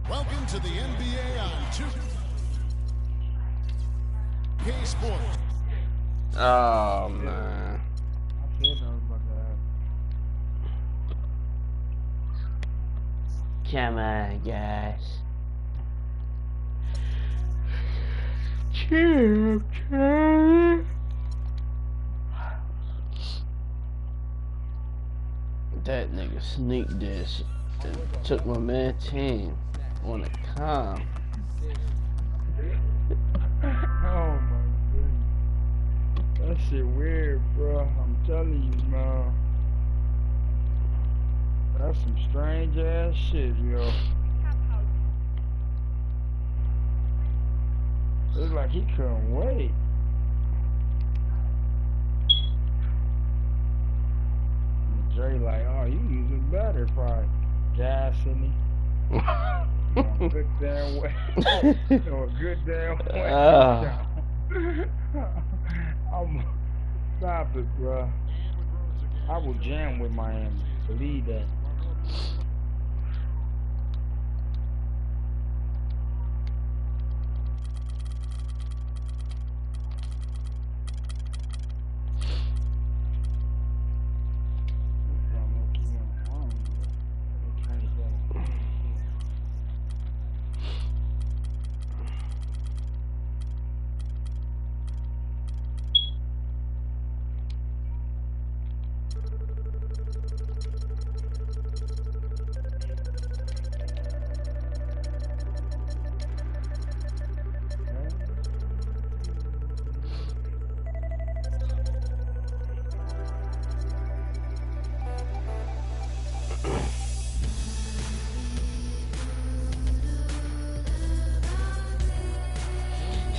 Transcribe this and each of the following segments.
Welcome to the NBA on 2K Sports. Oh, man. I said nothing about that. Come on, guys. Chill, Charlie. That nigga sneaked this and took my man team on the com. Oh my goodness. That shit weird, bro. I'm telling you, man. That's some strange ass shit, yo. It's like he couldn't wait. And Dre like, oh, you using better probably. Gassing me. Good damn way. Good damn way. I'm stop it, bro. I will jam with Miami. Believe that.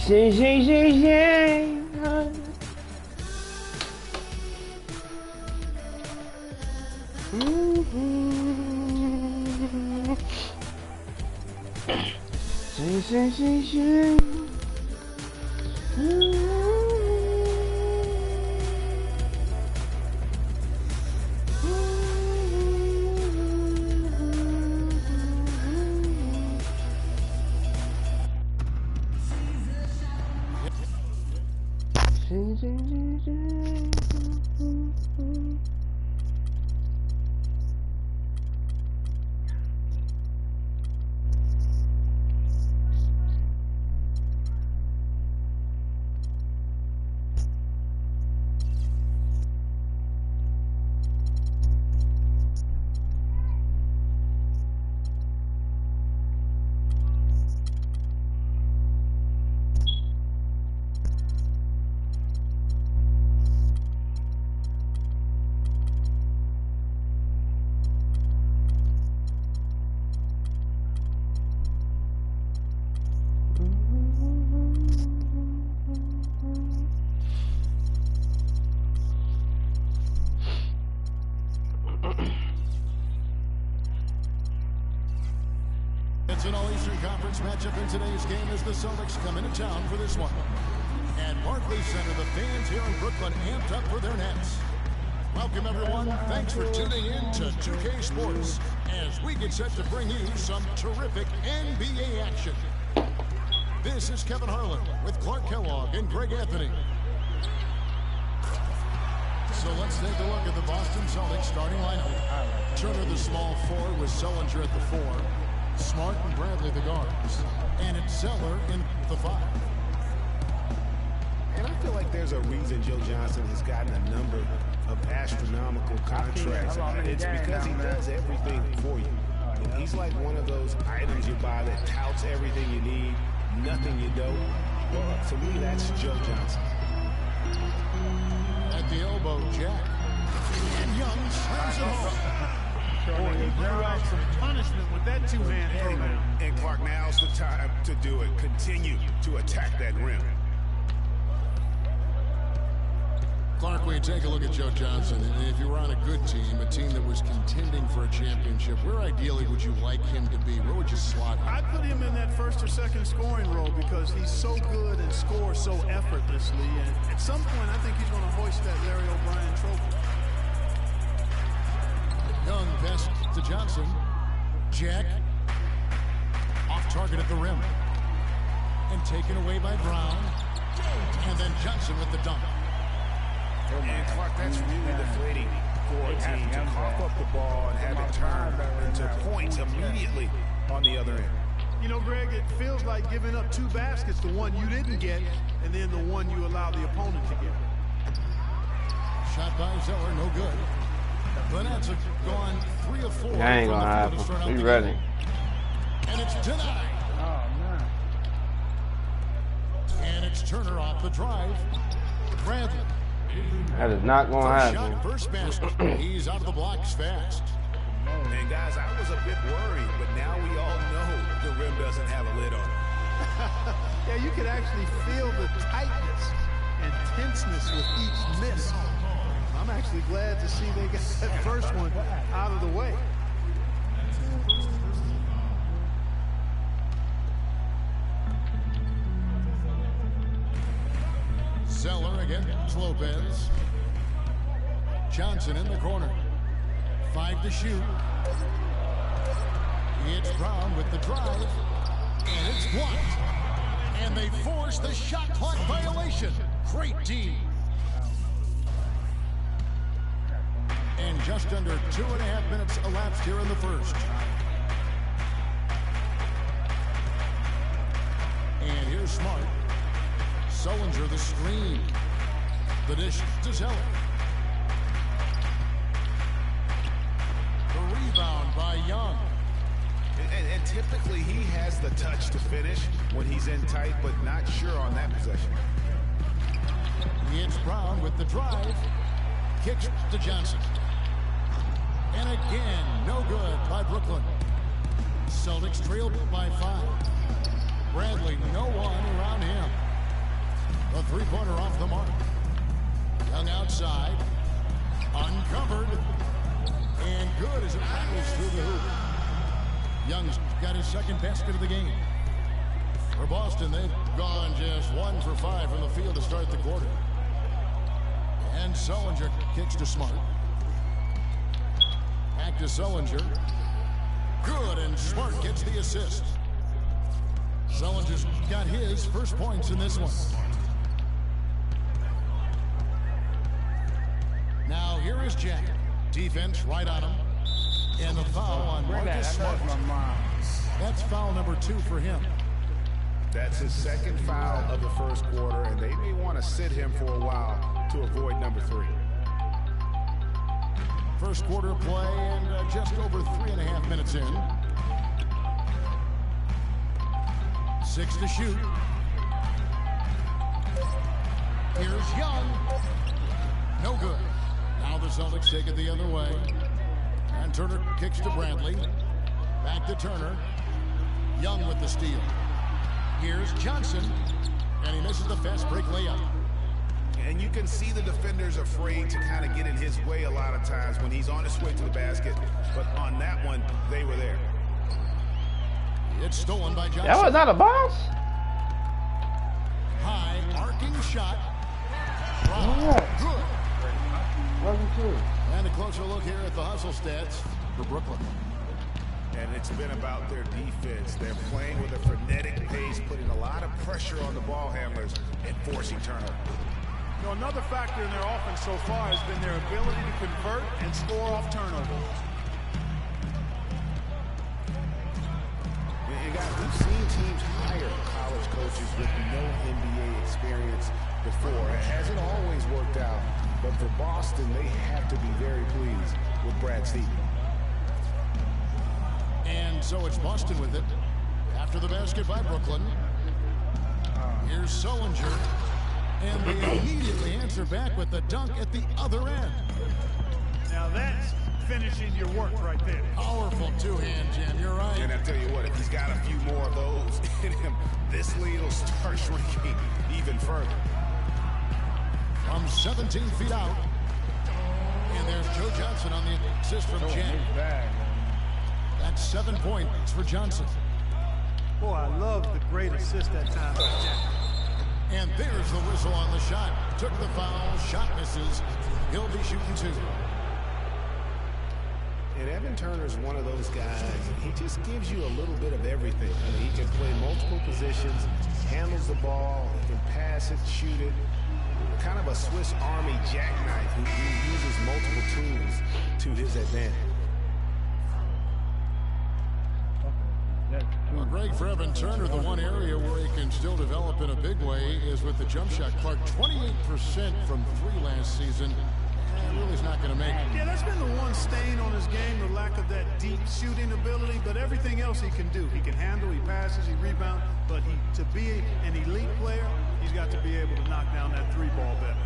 Say. Say. It's an All-Eastern Conference matchup in today's game as the Celtics come into town for this one. At Barclays Center, the fans here in Brooklyn amped up for their Nets. Welcome, everyone. Thanks for tuning in to 2K Sports as we get set to bring you some terrific NBA action. This is Kevin Harlan with Clark Kellogg and Greg Anthony. So let's take a look at the Boston Celtics starting lineup. Turner, the small forward, with Sullinger at the 4. Smart and Bradley, the guards. And it's Zeller in the 5. And I feel like there's a reason Joe Johnson has gotten a number of astronomical contracts. It's because he does everything for you. And he's like one of those items you buy that touts everything you need, nothing you don't. Well, to me, that's Joe Johnson. At the elbow, Jack. And Young slams it home. Boy, he blew out some punishment with that two-hand throw. And Clark, now's the time to do it. Continue to attack that rim. Clark, when you take a look at Joe Johnson, and if you were on a good team, a team that was contending for a championship, where ideally would you like him to be? Where would you slot him? I'd put him in that first or second scoring role because he's so good and scores so effortlessly. And at some point, I think he's going to hoist that Larry O'Brien trophy. Young pass to Johnson. Jack. target at the rim. And taken away by Brown. And then Johnson with the dunk. And Clark, that's really deflating for a team to cough up the ball and have it turn into points immediately on the other end. You know, Greg, it feels like giving up 2 baskets, the one you didn't get, and then the one you allow the opponent to get. Shot by Zeller, no good. The Nets have gone 3 of 4. That ain't gonna happen. Be ready. And it's denied. Oh, man. And it's Turner off the drive. Bradley. That is not gonna happen. Shot, first basket. He's out of the blocks fast. And guys, I was a bit worried, but now we all know the rim doesn't have a lid on it. Yeah, you could actually feel the tightness and tenseness with each miss. I'm actually glad to see they got that first one out of the way. Zeller against Lopez. Johnson in the corner. 5 to shoot. It's Brown with the drive. And it's blocked. And they force the shot clock violation. Great D. And just under 2.5 minutes elapsed here in the first. And here's Smart. Sullinger the screen. The dish to Zeller. The rebound by Young. And typically he has the touch to finish when he's in tight, but not sure on that possession. It's Brown with the drive. Kicks to Johnson. And again, no good by Brooklyn. Celtics trailed by 5. Bradley, no one around him. A 3-pointer off the mark. Young outside. Uncovered. And good as it rattles through the hoop. Young's got his second basket of the game. For Boston, they've gone just 1 for 5 from the field to start the quarter. And Sullinger kicks to Smart. Back to Sullinger. Good, and Smart gets the assist. Sullinger's got his first points in this one. Now here is Jack. Defense right on him. And the foul on Marcus Smart. That's foul number 2 for him. That's his second foul of the first quarter, and they may want to sit him for a while to avoid number 3. First quarter play and just over 3.5 minutes in. 6 to shoot. Here's Young. No good. Now the Celtics take it the other way. And Turner kicks to Bradley. Back to Turner. Young with the steal. Here's Johnson. And he misses the fast break layup. And you can see the defenders afraid to kind of get in his way a lot of times when he's on his way to the basket. But on that one, they were there. It's stolen by Johnson. That was not a bounce? High arcing shot. Good. And a closer look here at the hustle stats for Brooklyn. And it's been about their defense. They're playing with a frenetic pace, putting a lot of pressure on the ball handlers and forcing turnover. You know, another factor in their offense so far has been their ability to convert and score off turnovers. And guys, we've seen teams hire college coaches with no NBA experience before. It hasn't always worked out, but for Boston, they have to be very pleased with Brad Stevens. And so it's Boston with it. After the basket by Brooklyn. Here's Sullinger. And they immediately answer back with the dunk at the other end. Now that's finishing your work right there. Powerful two-hand jam, you're right. And I tell you what, if he's got a few more of those in him, this lead will start shrinking even further. From 17 feet out. And there's Joe Johnson on the assist from Jam. That's 7 points for Johnson. Boy, I love the great assist that time by Jack. And there's the whistle on the shot. Took the foul, shot misses. He'll be shooting 2. And Evan Turner's one of those guys, he just gives you a little bit of everything. I mean, he can play multiple positions, handles the ball, he can pass it, shoot it. Kind of a Swiss Army jackknife who uses multiple tools to his advantage. Well, Greg, for Evan Turner, the one area where he can still develop in a big way is with the jump shot. Clark, 28% from 3 last season. Really is not going to make it. Yeah, that's been the one stain on his game, the lack of that deep shooting ability, but everything else he can do. He can handle, he passes, he rebounds, but to be an elite player, he's got to be able to knock down that 3-ball better.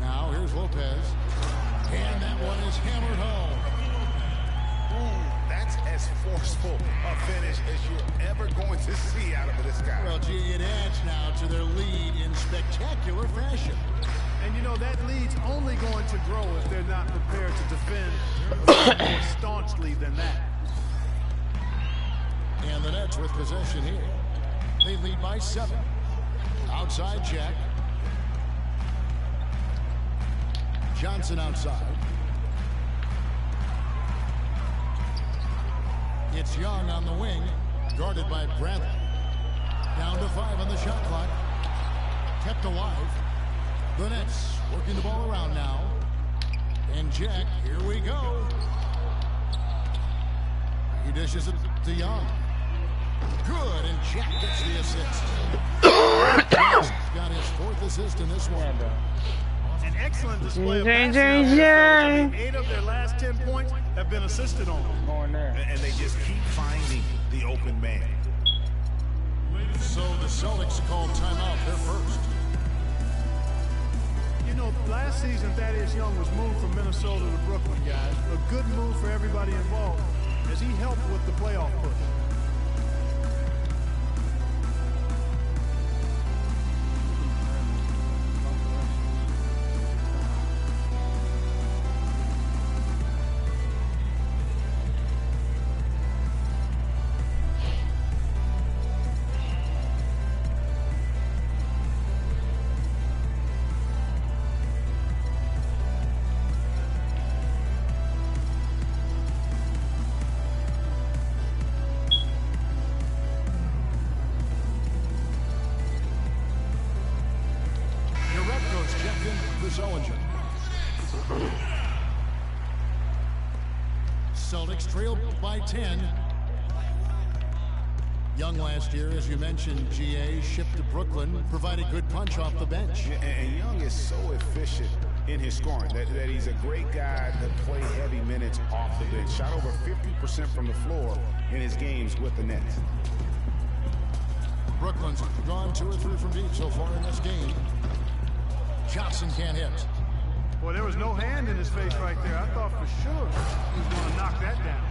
Now, here's Lopez. And that one is hammered home. Ooh, that's as forceful a finish as you're ever going to see out of this guy. Well, gee, it adds now to their lead in spectacular fashion. And, you know, that lead's only going to grow if they're not prepared to defend more staunchly than that. And the Nets with possession here. They lead by 7. Outside Jack. Johnson outside. It's Young on the wing, guarded by Bradley. Down to 5 on the shot clock. Kept alive. The Nets working the ball around now. And Jack, here we go. He dishes it to Young. Good, and Jack gets the assist. He's got his 4th assist in this one. An excellent display of passing. 8 of their last 10 points have been assisted on. Going there. And they just keep finding the open man. So the Celtics called timeout. They're first. You know, last season, Thaddeus Young was moved from Minnesota to Brooklyn, guys. A good move for everybody involved as he helped with the playoff push. Celtics trailed by 10. Young last year, as you mentioned, GA, shipped to Brooklyn, provided good punch off the bench. And Young is so efficient in his scoring that he's a great guy to play heavy minutes off the bench. Shot over 50% from the floor in his games with the Nets. Brooklyn's gone 2 or 3 from deep so far in this game. Johnson can't hit. Well, there was no hand in his face right there. I thought for sure he was going to knock that down.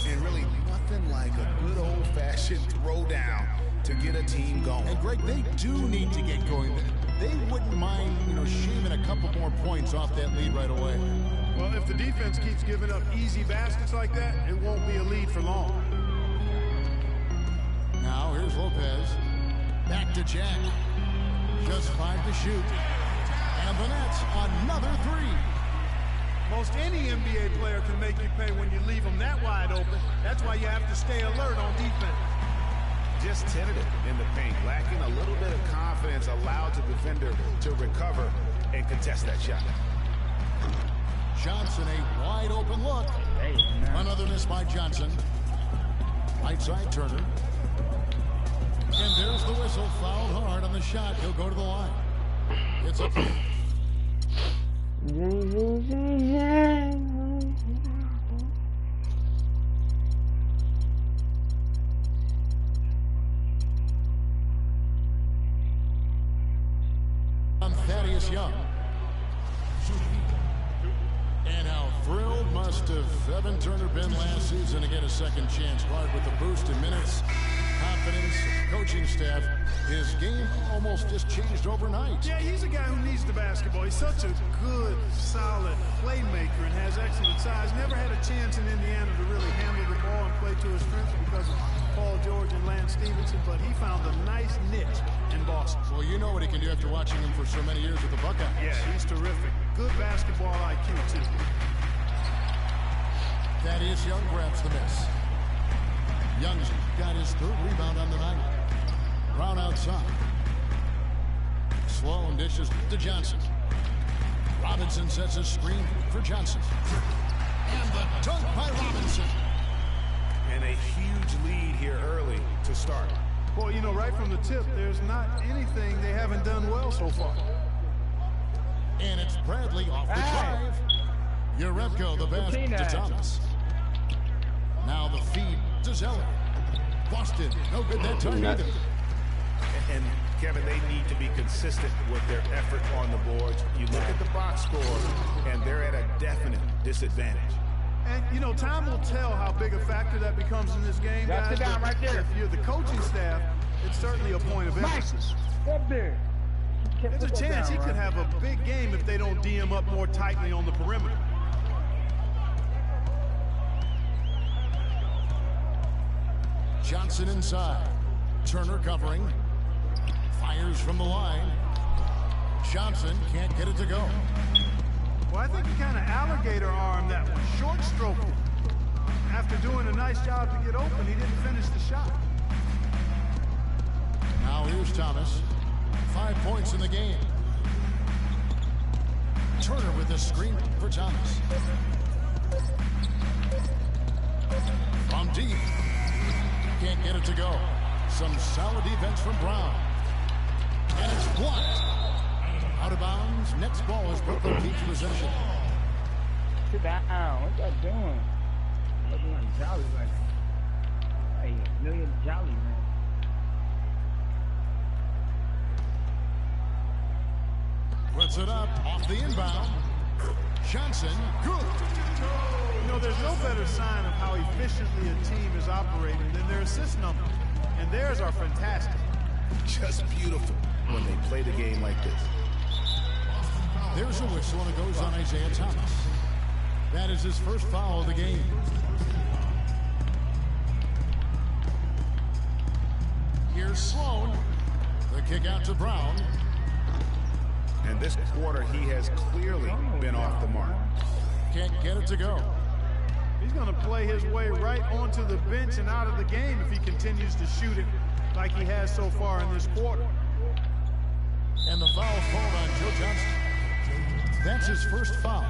And really nothing like a good old-fashioned throwdown to get a team going. And Greg, they do need to get going. They wouldn't mind, shaving a couple more points off that lead right away. Well, if the defense keeps giving up easy baskets like that, it won't be a lead for long. Now here's Lopez. Back to Jack. Just 5 to shoot. And the Nets, another 3. Most any NBA player can make you pay when you leave them that wide open. That's why you have to stay alert on defense. Just tentative in the paint, lacking a little bit of confidence, allowed the defender to recover and contest that shot. Johnson, a wide open look. Another miss by Johnson. Right side Turner. And there's the whistle, fouled hard on the shot. He'll go to the line. It's a Thaddeus Young. And how thrilled must have Evan Turner been last season to get a second chance. Clark with the boost in minutes, confidence, coaching staff. His game almost just changed overnight. Yeah, he's a guy who needs the basketball. He's such a good, solid playmaker and has excellent size. Never had a chance in Indiana to really handle the ball and play to his strengths because of Paul George and Lance Stevenson, but he found a nice niche in Boston. Well, you know what he can do after watching him for so many years with the Buckeyes. Yeah, he's terrific. Good basketball IQ, too. Thaddeus Young grabs the miss. Young's got his third rebound on the night. Brown outside. Sloan dishes to Johnson. Robinson sets a screen for Johnson. And the dunk by Robinson. And a huge lead here early to start. Well, you know, right from the tip, there's not anything they haven't done well so far. And it's Bradley off the drive. Urepko the pass to Thomas. Now the feed to Zeller. Boston, no good that time either. And Kevin, they need to be consistent with their effort on the boards. You look at the box score, and they're at a definite disadvantage. And, you know, time will tell how big a factor that becomes in this game, guys. Sit down right there. If you're the coaching staff, it's certainly a point of emphasis. Up there. There's a chance he could have a big game if they don't D him up more tightly on the perimeter. Johnson inside. Turner covering. Fires from the line. Johnson can't get it to go. Well, I think he kind of alligator armed that one. Short stroked it. After doing a nice job to get open, he didn't finish the shot. Now here's Thomas. 5 points in the game. Turner with the screen for Thomas. From deep. Can't get it to go. Some solid defense from Brown. And it's blocked. Out of bounds. Next ball as Brooklyn keeps possession. Sit down. What y'all doing? Looking like Jolly, like a million Jolly, man. Puts it up off the inbound. Johnson, good. You know, there's no better sign of how efficiently a team is operating than their assist numbers. And theirs are fantastic. Just beautiful when they play the game like this. There's a whistle and it goes on Isaiah Thomas. That is his first foul of the game. Here's Sloan. The kick out to Brown. And this quarter, he has clearly been off the mark. Can't get it to go. He's going to play his way right onto the bench and out of the game if he continues to shoot it like he has so far in this quarter. And the foul called on Joe Johnson. That's his first foul.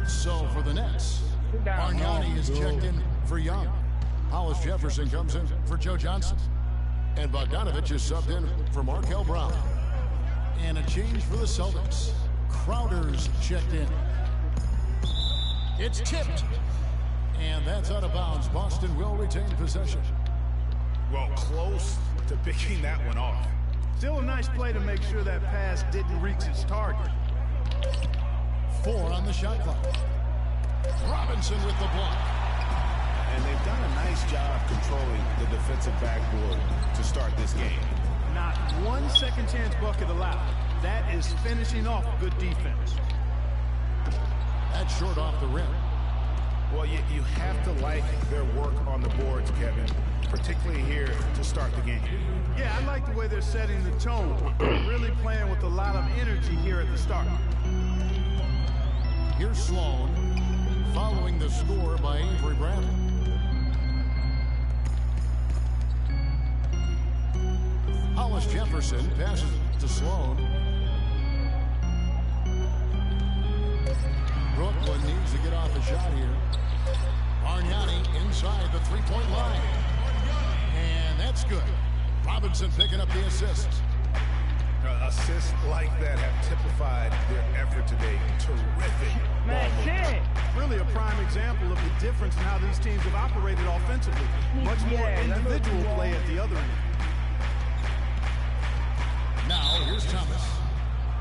So for the Nets, Bargnani is checked in for Young. Hollis Jefferson comes in for Joe Johnson. And Bogdanovich is subbed in for Markel Brown. And a change for the Celtics. Crowder's checked in. It's tipped. And that's out of bounds. Boston will retain possession. Well, close to picking that one off. Still a nice play to make sure that pass didn't reach its target. 4 on the shot clock. Robinson with the block. And they've done a nice job controlling the defensive backboard to start this game. Not one second chance bucket allowed. That is finishing off good defense. That's short off the rim. Well, you have to like their work on the boards, Kevin, particularly here to start the game. Yeah, I like the way they're setting the tone. Really playing with a lot of energy here at the start. Here's Sloan, following the score by Avery Bradley. Hollis Jefferson passes to Sloan. Brooklyn needs to get off a shot here. Bargnani inside the three-point line. And that's good. Robinson picking up the assist. Assists like that have typified their effort today. Terrific. Really a prime example of the difference in how these teams have operated offensively. Much more individual play at the other end. Now, here's Thomas.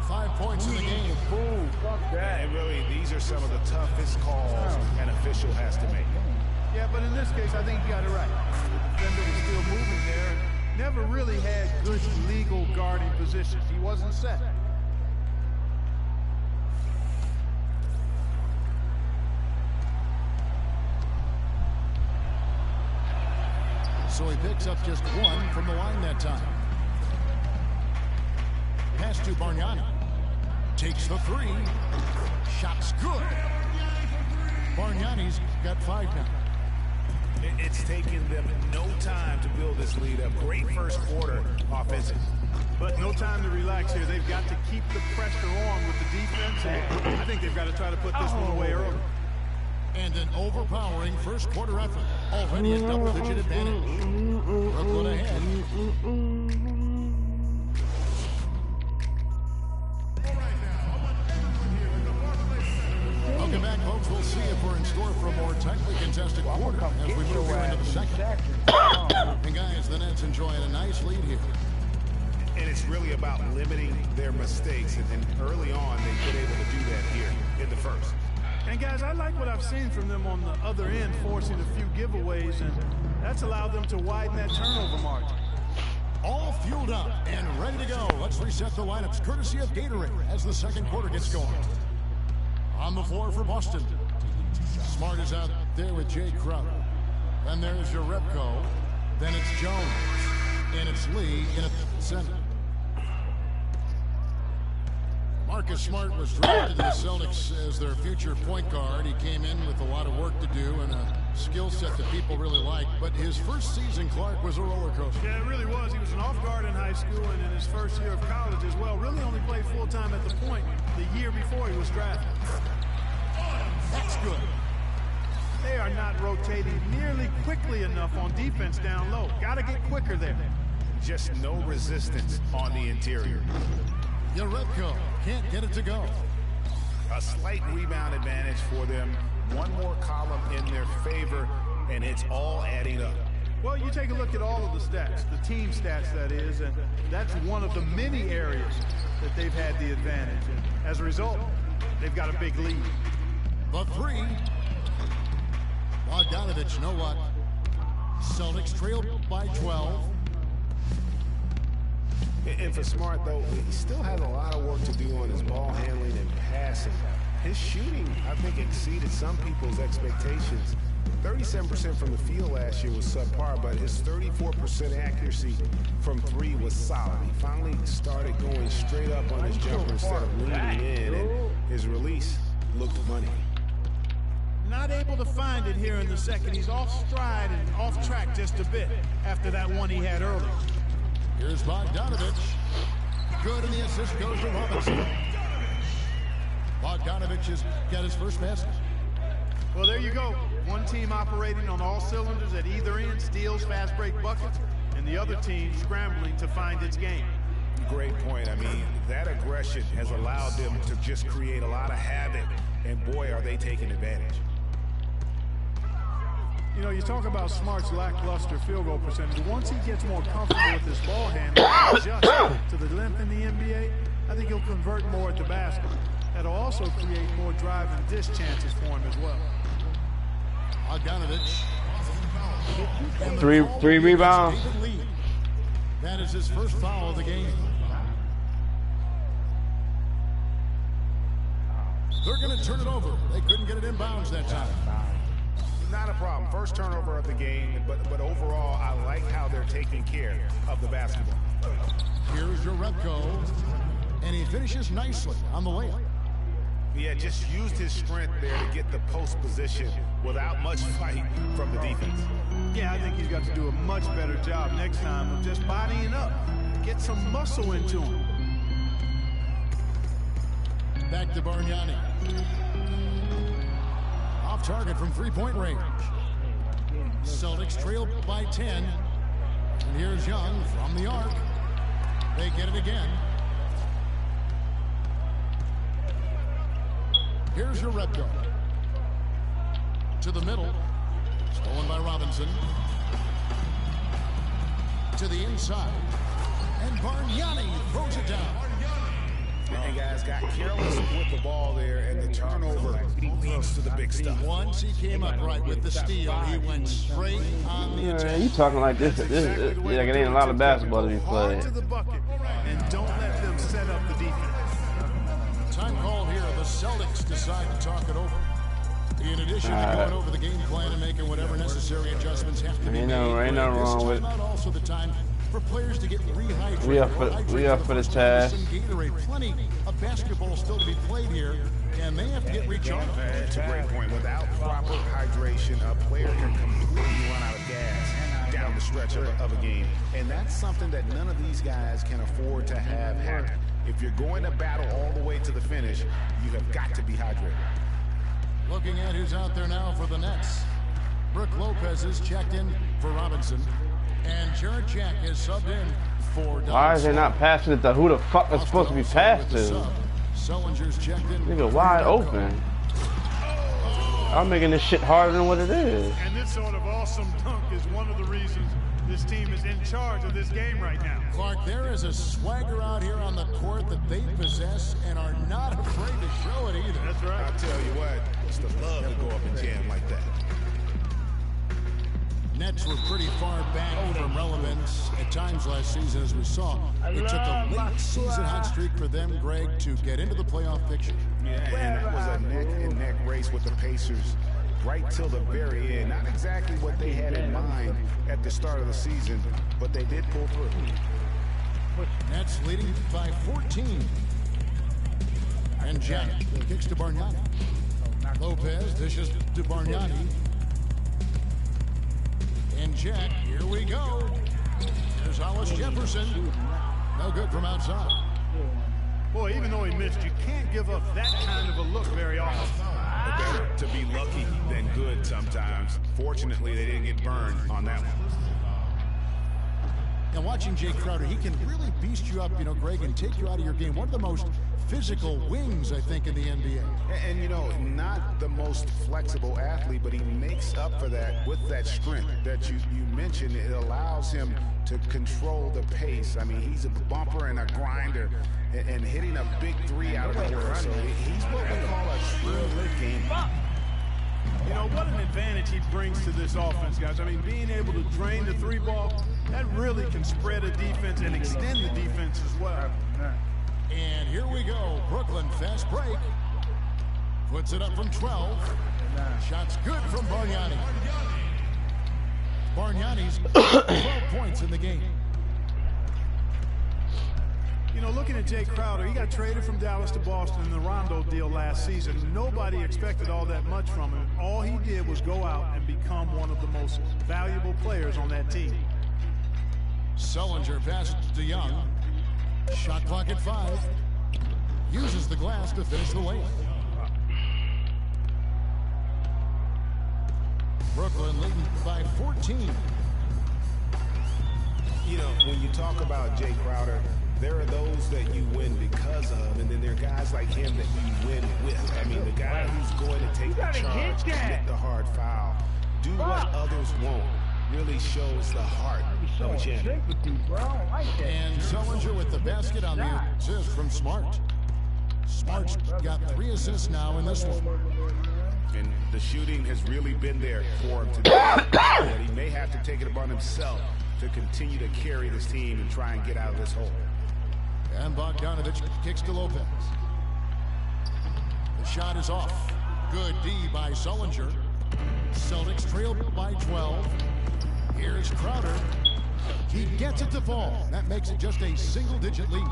5 points in the game. And really, these are some of the toughest calls an official has to make. Yeah, but in this case, I think you got it right. The defender was still moving there. Never really had good legal guarding positions. He wasn't set. so he picks up just 1 from the line that time. Pass to Bargnani. Takes the 3. Shot's good. Bargnani's got 5 now. It's taken them no time to build this lead up. Great first quarter offensive. But no time to relax here. They've got to keep the pressure on with the defense. And I think they've got to try to put this one away early. And an overpowering first quarter effort. Already a double-digit advantage. Brooklyn ahead. Welcome back, folks. We'll see if we're in store for a more tightly contested quarter as we move here into the second. And guys, the Nets enjoying a nice lead here. And it's really about limiting their mistakes. And early on, they've been able to do that here in the first. And guys, I like what I've seen from them on the other end, forcing a few giveaways, and that's allowed them to widen that turnover margin. All fueled up and ready to go. Let's reset the lineups courtesy of Gatorade as the second quarter gets going. On the floor for Boston. Smart is out there with Jay Crowder. Then there's Jerebko. Then it's Jones. And it's Lee in at center. Marcus Smart was drafted to the Celtics as their future point guard. He came in with a lot of work to do and a skill set that people really like. But his first season, Clark, was a roller coaster. Yeah, it really was. He was an off guard in high school and in his first year of college as well. Really only played full-time at the point the year before he was drafted. That's good. They are not rotating nearly quickly enough on defense down low. Got to get quicker there. Just no resistance on the interior. Jerebko can't get it to go. A slight rebound advantage for them. One more column in their favor, and it's all adding up. Well, you take a look at all of the stats, the team stats, that is, and that's one of the many areas that they've had the advantage. And as a result, they've got a big lead. The 3. Bogdanovich, know what? Celtics trailed by 12. And for Smart, though, he still has a lot of work to do on his ball handling and passing. His shooting, I think, exceeded some people's expectations. 37% from the field last year was subpar, but his 34% accuracy from 3 was solid. He finally started going straight up on his jumper instead of leaning in, and his release looked money. Not able to find it here in the second. He's off stride and off track just a bit after that one he had earlier. Here's Bogdanovich. Good, and the assist goes to Robinson. Bogdanovich has got his first basket. Well, there you go. One team operating on all cylinders at either end, steals, fast break buckets, and the other team scrambling to find its game. Great point. I mean, that aggression has allowed them to just create a lot of havoc, and boy, are they taking advantage. You know, you talk about Smart's lackluster field goal percentage. Once he gets more comfortable with his ball handling and adjusts to the length in the NBA, I think he'll convert more at the basket. That'll also create more drive and dish chances for him as well. Bogdanovich. Three rebounds. That is his first foul of the game. They're going to turn it over. They couldn't get it inbounds that time. Not a problem. First turnover of the game, but overall, I like how they're taking care of the basketball. Here's Jerebko, and he finishes nicely on the layup. Yeah, just used his strength there to get the post position without much fight from the defense. Yeah, I think he's got to do a much better job next time of just bodying up. Get some muscle into him. Back to Bargnani. Off target from three-point range. Celtics trail by 10. And here's Young from the arc. They get it again. Here's Jerebko. To the middle. Stolen by Robinson. To the inside. And Bargnani throws it down. And guys got careless with the ball there, and the turnover leads to the big stuff. Once he came up right with the steal, he went straight on the attack. You talking like this? Like it ain't a lot of basketball to be played. To the bucket, and don't let them set up the defense. Time call here. The Celtics decide to talk it over. In addition to going over the game plan and making whatever necessary adjustments have to be made. Ain't no wrong with it. Also the time for players to get rehydrated. We up for the task. Plenty of basketball still to be played here, and they have to get recharged. That's a great point. Without proper hydration, a player can completely run out of gas down the stretch of a game. And that's something that none of these guys can afford to have happen. If you're going to battle all the way to the finish, you have got to be hydrated. Looking at who's out there now for the Nets. Brook Lopez is checked in for Robinson. And Jared Jack is subbed in for Don. Why is they not passing it to who the fuck is supposed to be passed to? Sullinger's checked in. Nigga wide open. I'm making this shit harder than what it is. And this sort of awesome dunk is one of the reasons this team is in charge of this game right now. Clark, there is a swagger out here on the court that they possess and are not afraid to show it either. That's right. I'll tell you what, it's the love to go up and jam like that. Nets were pretty far back from relevance at times last season, as we saw. It took a late season hot streak for them, Greg, to get into the playoff picture. Yeah, and that was a neck-and-neck race with the Pacers right till the very end. Not exactly what they had in mind at the start of the season, but they did pull through. Nets leading by 14. And Jack kicks to Bargnani. Lopez dishes to Bargnani. And Jack, here we go. There's Hollis Jefferson. No good from outside. Boy, even though he missed, you can't give up that kind of a look very often. Better to be lucky than good sometimes. Fortunately, they didn't get burned on that one. Now, watching Jay Crowder, he can really beast you up, Greg, and take you out of your game. One of the most physical wings, I think, in the NBA. And not the most flexible athlete, but he makes up for that with that strength that you mentioned. It allows him to control the pace. I mean, he's a bumper and a grinder and hitting a big three out of nowhere. So he's what we call a true game. What an advantage he brings to this offense, guys. I mean, being able to drain the three ball, that really can spread a defense and extend the defense as well. And here we go. Brooklyn, fast break. Puts it up from 12. Shot's good from Bargnani. Bargnani's 12 points in the game. Looking at Jay Crowder, he got traded from Dallas to Boston in the Rondo deal last season. Nobody expected all that much from him. All he did was go out and become one of the most valuable players on that team. Sullinger passes to Young. Shot clock at 5. Uses the glass to finish the layup. Brooklyn leading by 14. When you talk about Jay Crowder, there are those that you win because of, and then there are guys like him that you win with. I mean, the guy who's going to take the charge, commit the hard foul, do what others won't, really shows the heart of a champion. And Sullinger with the basket on the assist from Smart. Smart's got 3 assists now in this one. And the shooting has really been there for him today. But he may have to take it upon himself to continue to carry this team and try and get out of this hole. And Bogdanovich kicks to Lopez. The shot is off. Good D by Sullinger. Celtics trail by 12. Here's Crowder. He gets it to fall. That makes it just a single-digit lead.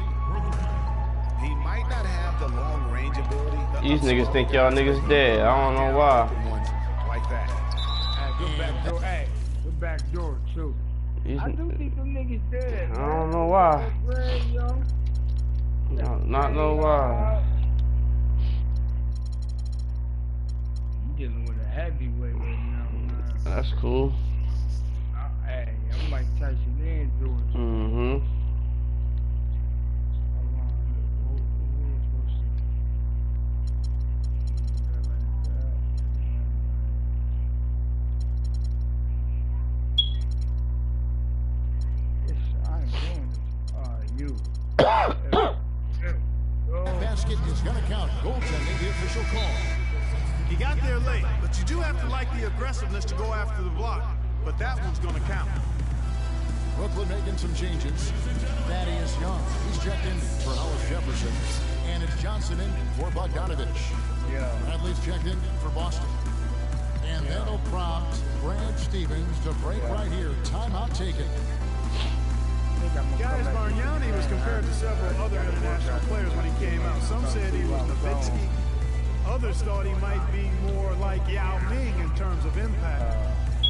He might not have the long-range ability. These niggas think y'all niggas dead. I don't know why. Like that. Good back door, too. I do think them niggas dead. I don't know why. Not know why. You dealing with a heavyweight right now, man. That's cool. Hey, I'm like Tyson Andrews. Mm-hmm. Basket is going to count. Goaltending, the official call. He got there late, but you do have to like the aggressiveness to go after the block. But that one's going to count. Brooklyn making some changes. Thaddeus Young, he's checked in for Hollis Jefferson. And it's Johnson in for Bogdanovich. Bradley's checked in for Boston. And that'll prompt Brad Stevens to break right here. Timeout taken. Guys, Bargnani was compared to several other international players when he came out. Some said he was Nowitzki. Others thought he might be more like Yao Ming in terms of impact.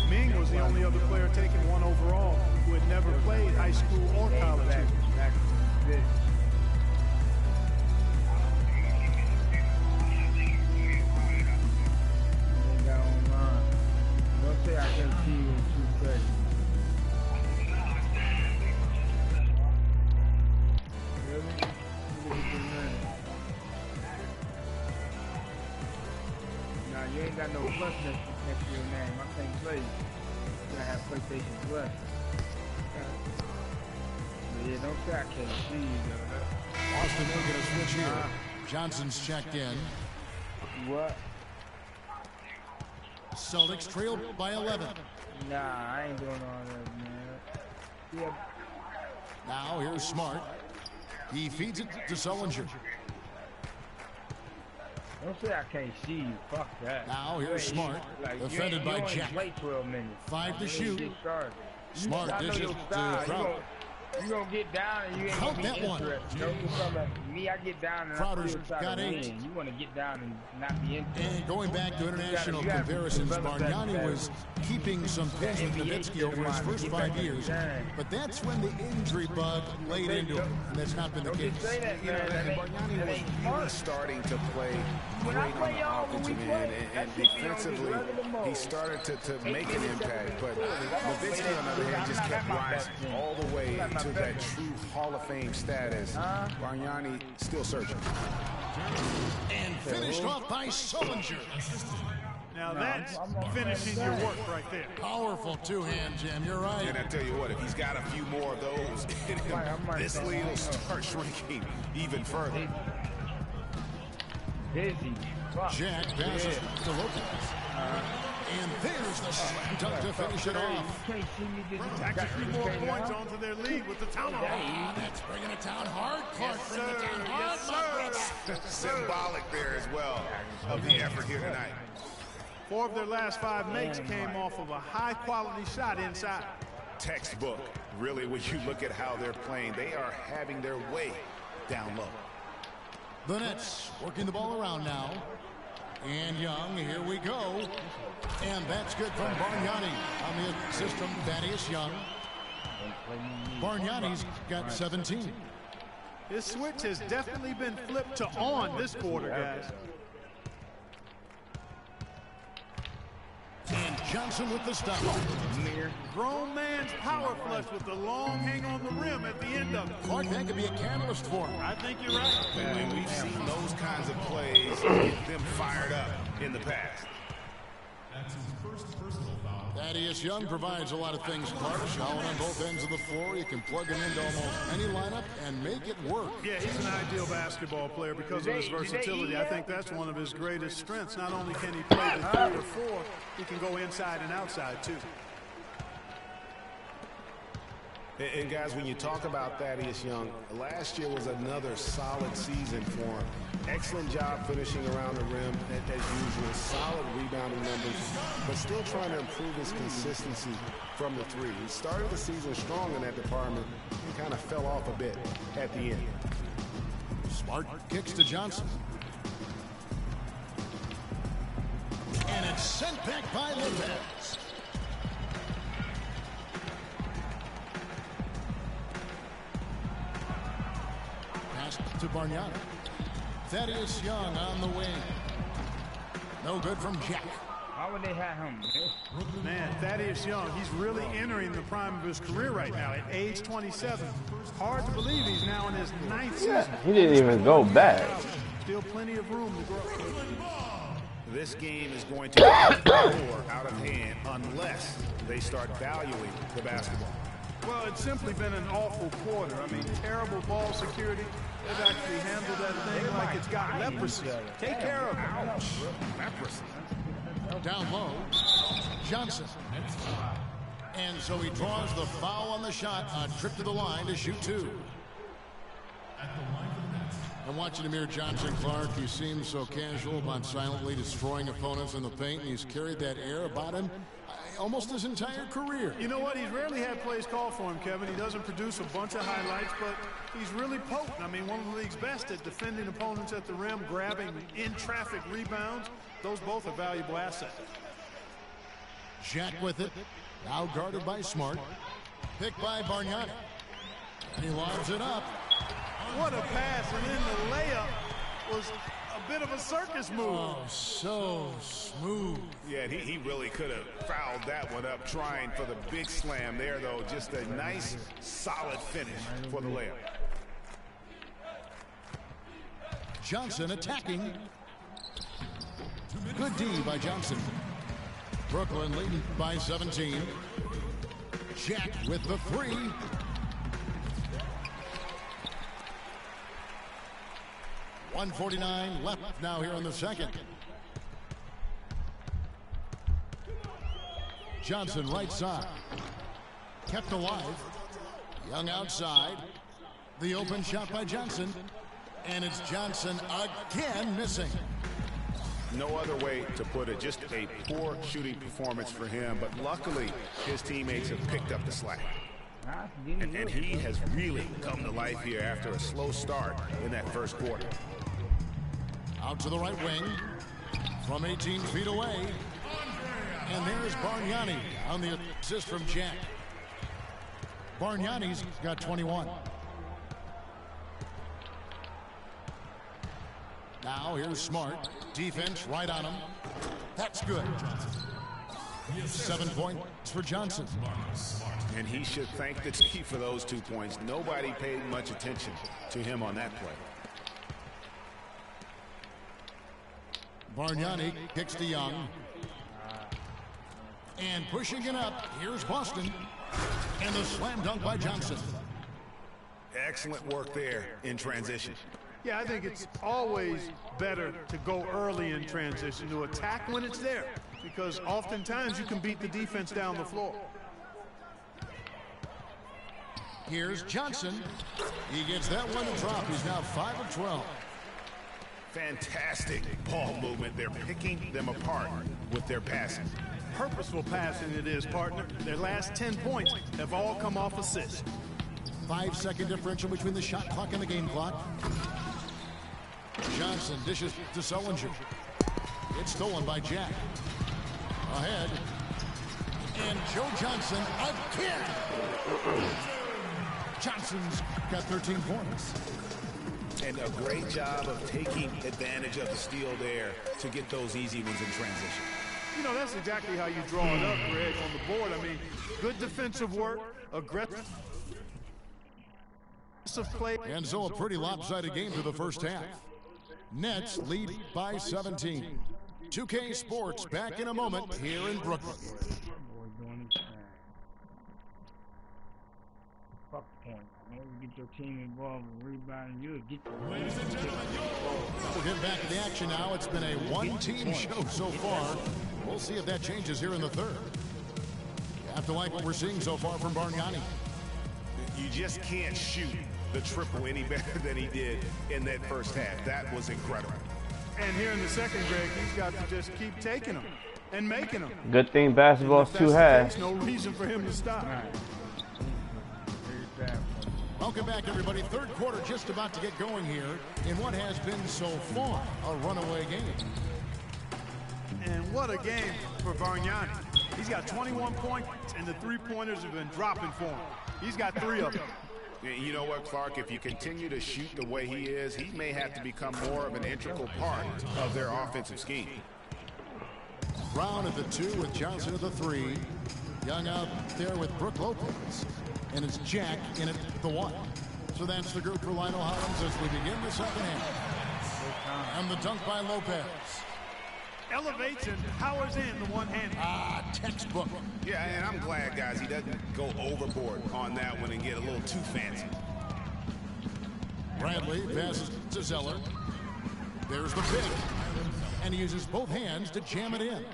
Ming was the only other player taken 1 overall who had never played high school or college. Don't say I can't see you in 2 seconds. Nah, you ain't got no plus next to your name. I can't play. You gotta have PlayStation Plus. But yeah, don't say I can't see you, though. Austin making a switch here. Johnson's checked in. What? Celtics trail by 11. Nah, I ain't doing all that, man. Yeah. Now here's Smart. He feeds it to Sullinger. Don't say I can't see you. Fuck that. Now here's Smart. Defended by Jack. Wait 12 minutes. 5 to shoot. Smart dishes to Crowder. You gonna get down and you ain't Count gonna be that one. interested. Don't do something like me. I get down and Crowder's I still try got to 8. win. You want to get down and not be interested. And going back to international comparisons, Bargnani was keeping some pace with Nowitzki over his first 5 years. But that's when the injury bug laid into him, and that's not been the case. You know, and Bargnani was really starting to play great on the offensive end, and defensively, he started to make an impact. But Nowitzki, on the other hand, just kept rising all the way to that true Hall of Fame status. Bargnani still searching. And finished off by Sullinger. Now that's finishing your work right there. Powerful two-hand jam, you're right. And I tell you what, if he's got a few more of those, this lead will start shrinking even further. Busy. Jack passes to Lopez. And there's the slam dunk to finish it off. You can't see me just Tack a few more points onto their lead with the tomahawk. That's bringing it down hard. Clark Yes, bringing it down hard. yes, Symbolic there as well of the effort here tonight. 4 of their last 5 makes came off of a high-quality shot inside. Textbook. Really, when you look at how they're playing, they are having their way down low. The Nets working the ball around now. And Young, here we go. And that's good from Bargnani on the system. Thaddeus Young. Bargnani's got 17. This switch has definitely been flipped to on this quarter, guys. And Johnson with the stop. Grown man's power flush with the long hang on the rim at the end of it. Clark, that could be a catalyst for him. I think you're right. And we've seen those kinds of plays get them fired up in the past. That's his first personal foul. Thaddeus Young provides a lot of things, Clark. Showing on both ends of the floor. You can plug him into almost any lineup and make it work. Yeah, he's an ideal basketball player because of his versatility. I think that's one of his greatest strengths. Not only can he play the 3 or 4, he can go inside and outside, too. And guys, when you talk about Thaddeus Young, last year was another solid season for him. Excellent job finishing around the rim as usual. Solid rebounding numbers, but still trying to improve his consistency from the 3. He started the season strong in that department and kind of fell off a bit at the end. Smart kicks to Johnson. And it's sent back by Lopez. Pass to Bargnani. Thaddeus Young on the wing. No good from Jack. Why would they have him? Man, Thaddeus Young, he's really entering the prime of his career right now at age 27. Hard to believe he's now in his 9th season. He didn't even go back. Still plenty of room to grow. This game is going to get more out of hand unless they start valuing the basketball. Well, it's simply been an awful quarter. I mean, terrible ball security. They've actually handled that thing like it's got leprosy. Take care of it. Leprosy. Down low, Johnson. And so he draws the foul on the shot. A trip to the line to shoot 2. I'm watching Amir Johnson, Clark. He seems so casual about silently destroying opponents in the paint. He's carried that air about him. almost his entire career. You know what? He's rarely had plays called for him, Kevin. He doesn't produce a bunch of highlights, but he's really potent. I mean, one of the league's best at defending opponents at the rim, grabbing in-traffic rebounds. Those both are valuable assets. Jack with it. Now guarded by Smart. Picked by Bargnani. And he lobs it up. What a pass, and then the layup was a bit of a circus move. Oh, so smooth. Yeah, he really could have fouled that one up trying for the big slam there, though. Just a nice, solid finish for the layup. Johnson attacking. Good D by Johnson. Brooklyn leading by 17. Jack with the three. .149 left now here in the second. Johnson right side. Kept alive. Young outside. The open shot by Johnson. And it's Johnson again missing. No other way to put it. Just a poor shooting performance for him. But luckily, his teammates have picked up the slack. And he has really come to life here after a slow start in that first quarter. Out to the right wing. From 18 feet away. And there's Bargnani on the assist from Jack. Bargnani's got 21. Now here's Smart. Defense right on him. That's good. 7 points for Johnson. And he should thank the team for those 2 points. Nobody paid much attention to him on that play. Bargnani kicks to Young. And pushing it up, here's Boston. And the slam dunk by Johnson. Excellent work there in transition. Yeah, I think it's always better to go early in transition, to attack when it's there, because oftentimes you can beat the defense down the floor. Here's Johnson. He gets that one to drop. He's now 5 of 12. Fantastic ball movement. They're picking them apart with their passing. Purposeful passing it is, partner. Their last 10 points have all come off assists. 5-second differential between the shot clock and the game clock. Johnson dishes to Sullinger. It's stolen by Jack. Ahead. And Joe Johnson again. Johnson's got 13 points. And a great job of taking advantage of the steal there to get those easy ones in transition. You know, that's exactly how you draw it up, Greg, on the board. I mean, good defensive work, aggressive play. And so a pretty lopsided game through the first half. Nets lead by 17. 2K Sports back in a moment here in Brooklyn. Get your team involved in rebounding. You'll get Ladies and gentlemen, we'll get back to the action now. It's been a one-team show so far. We'll see if that changes here in the third. You have to like what we're seeing so far from Bargnani. You just can't shoot the triple any better than he did in that first half. That was incredible. And here in the second, Greg, he's got to just keep taking them and making them. Good thing basketball's too halves. No reason for him to stop. Welcome back, everybody. Third quarter just about to get going here in what has been so far a runaway game. And what a game for Bargnani. He's got 21 points, and the three-pointers have been dropping for him. He's got 3 of them. You know what, Clark? If you continue to shoot the way he is, he may have to become more of an integral part of their offensive scheme. Brown at the 2 with Johnson at the 3. Young out there with Brook Lopez. And it's Jack in at the 1. So that's the group for Lionel Hollins as we begin the second half. And the dunk by Lopez. Elevates and powers in the one-hand. Textbook. Yeah, and I'm glad, guys, he doesn't go overboard on that one and get a little too fancy. Bradley passes to Zeller. There's the pick. And he uses both hands to jam it in.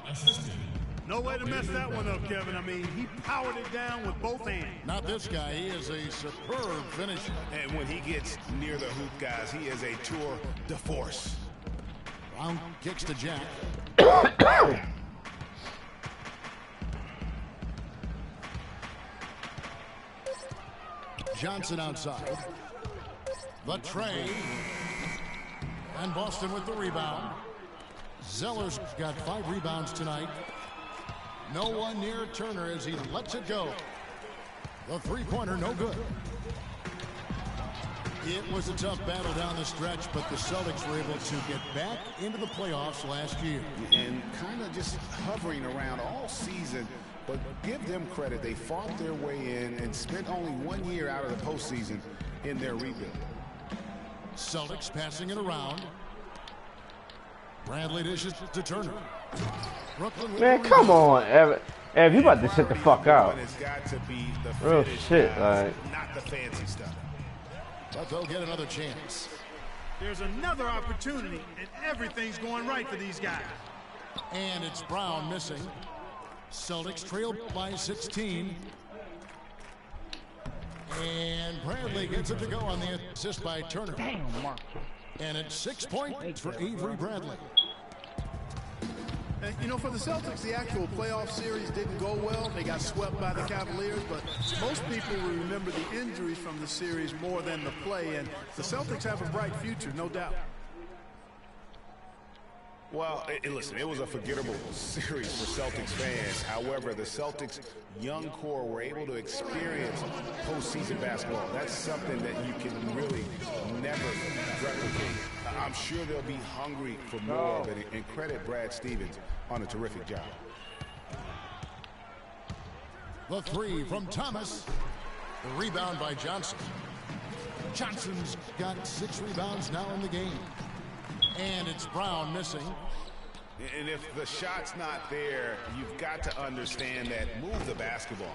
No way to mess that one up, Kevin. I mean, he powered it down with both hands. Not this guy. He is a superb finisher. And when he gets near the hoop, guys, he is a tour de force. Brown kicks to Jack. Johnson outside. The tray. And Boston with the rebound. Zeller's got 5 rebounds tonight. No one near Turner as he lets it go. The three-pointer, no good. It was a tough battle down the stretch, but the Celtics were able to get back into the playoffs last year. And kind of just hovering around all season, but give them credit. They fought their way in and spent only 1 year out of the postseason in their rebuild. Celtics passing it around. Bradley dishes to Turner. Brooklyn. Man, come on, Ev, you about to sit the fuck out. It's got to be the Real finish, shit, guys, like. not the fancy stuff. But they'll get another chance. There's another opportunity, and everything's going right for these guys. And it's Brown missing. Celtics trail by 16. And Bradley gets it to go on the assist by Turner. Damn, Mark. And it's 6 points for Avery Bradley. And, you know, for the Celtics, the actual playoff series didn't go well. They got swept by the Cavaliers, but most people will remember the injuries from the series more than the play, and the Celtics have a bright future, no doubt. Well, listen, it was a forgettable series for Celtics fans. However, the Celtics' young core were able to experience postseason basketball. That's something that you can really never replicate. I'm sure they'll be hungry for more of it, and credit Brad Stevens on a terrific job. The three from Thomas. The rebound by Johnson. Johnson's got 6 rebounds now in the game. And it's Brown missing. And if the shot's not there, you've got to understand that. Move the basketball.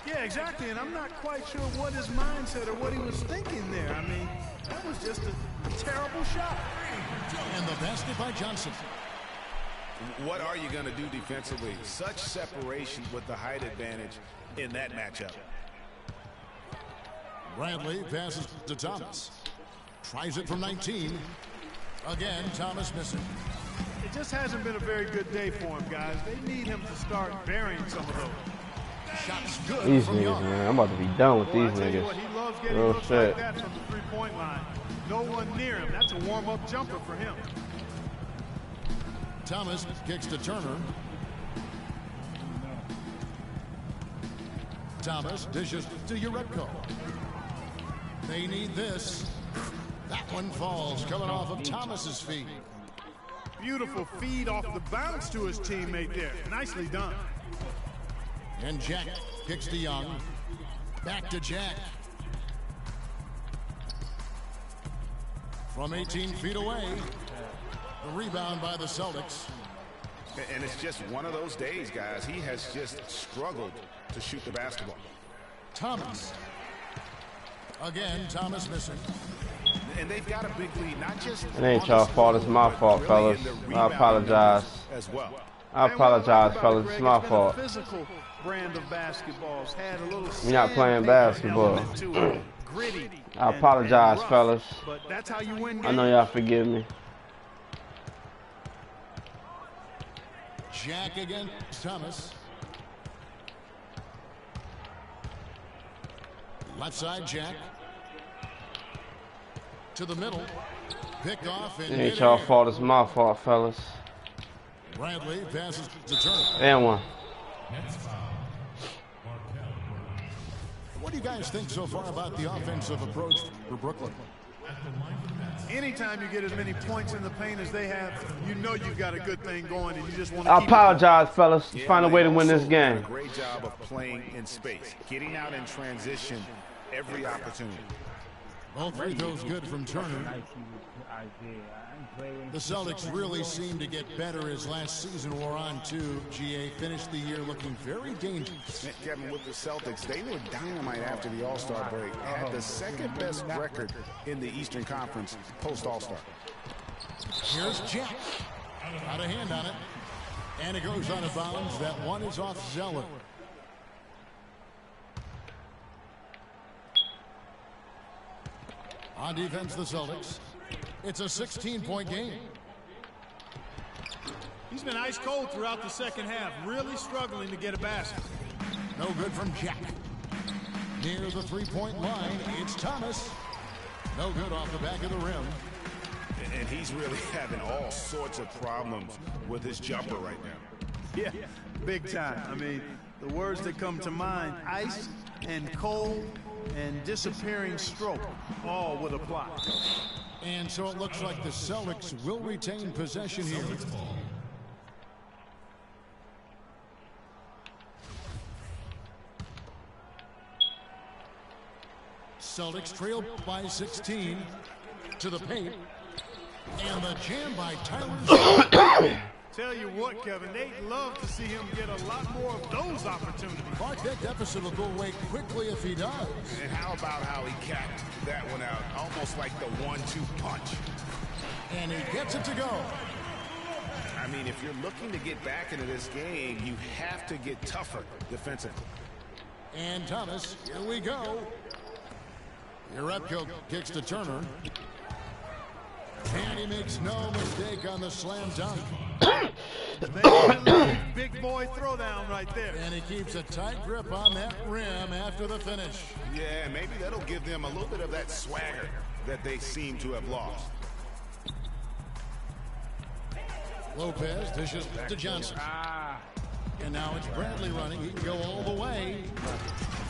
Yeah, exactly, and I'm not quite sure what his mindset or what he was thinking there. I mean, that was just a terrible shot. And the basket by Johnson. What are you going to do defensively? Such separation with the height advantage in that matchup. Bradley passes to Thomas. Tries it from 19. Again, Thomas missing. It just hasn't been a very good day for him, guys. They need him to start burying some of those. Shots good. These from niggas, Young. man. I'm about to be done with these I tell you what, niggas. he loves getting Real looks shit. like that from the three-point line. No one near him. That's a warm-up jumper for him. Thomas kicks to Turner. Thomas dishes to Uretko. They need this. That one falls, coming off of Thomas's feet. Beautiful feed off the bounce to his teammate there. Nicely done. And Jack kicks to Young. Back to Jack. From 18 feet away. The rebound by the Celtics. And it's just one of those days, guys. He has just struggled to shoot the basketball. Thomas. Again, Thomas missing. And they've got a big lead, not just. It ain't y'all fault, it's my fault, fellas. I apologize. As well. I apologize, fellas. It's my fault. Physical brand of basketballs had a little We're not playing basketball. Gritty. I apologize, fellas. But that's how you win games. I know y'all forgive me. Jack against Thomas. Left side, Jack. To the middle. Picked off. It ain't y'all fault, it's my fault, fellas. Bradley passes to Turner. And one. What do you guys think so far about the offensive approach for Brooklyn? Anytime you get as many points in the paint as they have, you know you've got a good thing going, and you just want to I keep apologize, fellas. Let's find a they way to win this also done game. a great job of playing in space, getting out in transition every opportunity. Both free throws good from Turner. The Celtics really seem to get better as last season wore on, too. GA finished the year looking very dangerous. Kevin, with the Celtics, they were dynamite after the All-Star break. Had the second best record in the Eastern Conference post-All-Star. Here's Jack. Got a hand on it. And it goes out of bounds. That one is off Zeller. On defense, the Celtics. It's a 16-point game. He's been ice cold throughout the second half, really struggling to get a basket. No good from Jack. Near the three-point line, it's Thomas. No good off the back of the rim. And he's really having all sorts of problems with his jumper right now. Yeah, big time. I mean, the words that come to mind, ice and cold and disappearing stroke, all would apply. And so it looks like the Celtics will retain possession here. Celtics trail by 16 to the paint. And the jam by Tyler. Tell you what, Kevin, they'd love to see him get a lot more of those opportunities. Clark, that deficit will go away quickly if he does. And how about how he capped that one out? Almost like the 1-2 punch. And he gets it to go. I mean, if you're looking to get back into this game, you have to get tougher defensively. And Thomas, here we go. Urepko kicks to Turner. And he makes no mistake on the slam dunk. Big boy throwdown right there. And he keeps a tight grip on that rim after the finish. Yeah, maybe that'll give them a little bit of that swagger that they seem to have lost. Lopez dishes to Johnson. And now it's Bradley running. He can go all the way.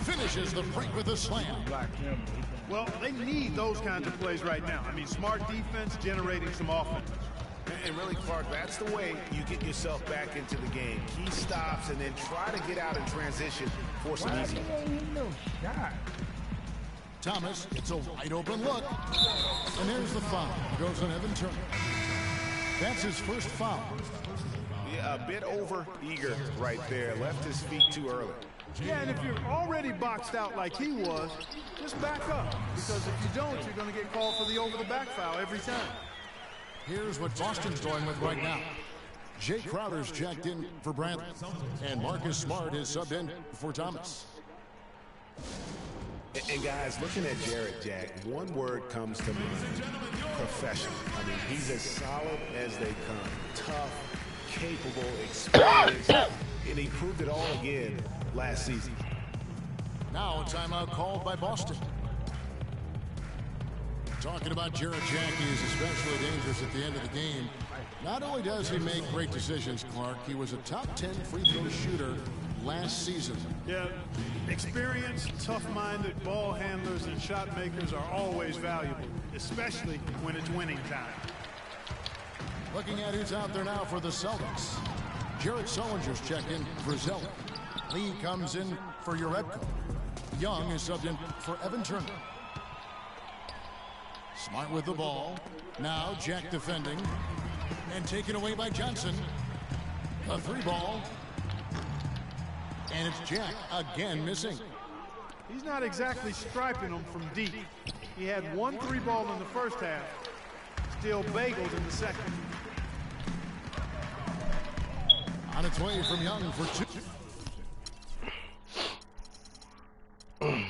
Finishes the break with a slam. Well, they need those kinds of plays right now. I mean, smart defense generating some offense. And really, Clark, that's the way you get yourself back into the game. Key stops and then try to get out in transition for some easy. Thomas, it's a wide open look. And there's the foul. Goes on Evan Turner. That's his first foul. Yeah, a bit over eager right there. Left his feet too early. Yeah, and if you're already boxed out like he was, just back up. Because if you don't, you're going to get called for the over-the-back foul every time. Here's what Boston's going with right now. Jay Crowder's checked in for Bradley. And Marcus Smart is subbed in for Thomas. And guys, looking at Jarrett Jack, one word comes to mind: professional. I mean, he's as solid as they come. Tough, capable, experienced, and he proved it all again last season. Now a timeout called by Boston. Talking about Jarrett Jack, he is especially dangerous at the end of the game. Not only does he make great decisions, Clark, he was a top 10 free throw shooter last season. Yeah, experienced, tough-minded ball handlers and shot makers are always valuable, especially when it's winning time. Looking at who's out there now for the Celtics. Jared Sullinger's checked in for Zeller. Lee comes in for Urepko. Young is subbed in for Evan Turner. Smart with the ball. Now Jack defending. And taken away by Johnson. A three ball. And it's Jack again missing. He's not exactly striping them from deep. He had one three ball in the first half. Still bageled in the second. On its way from Young for two. And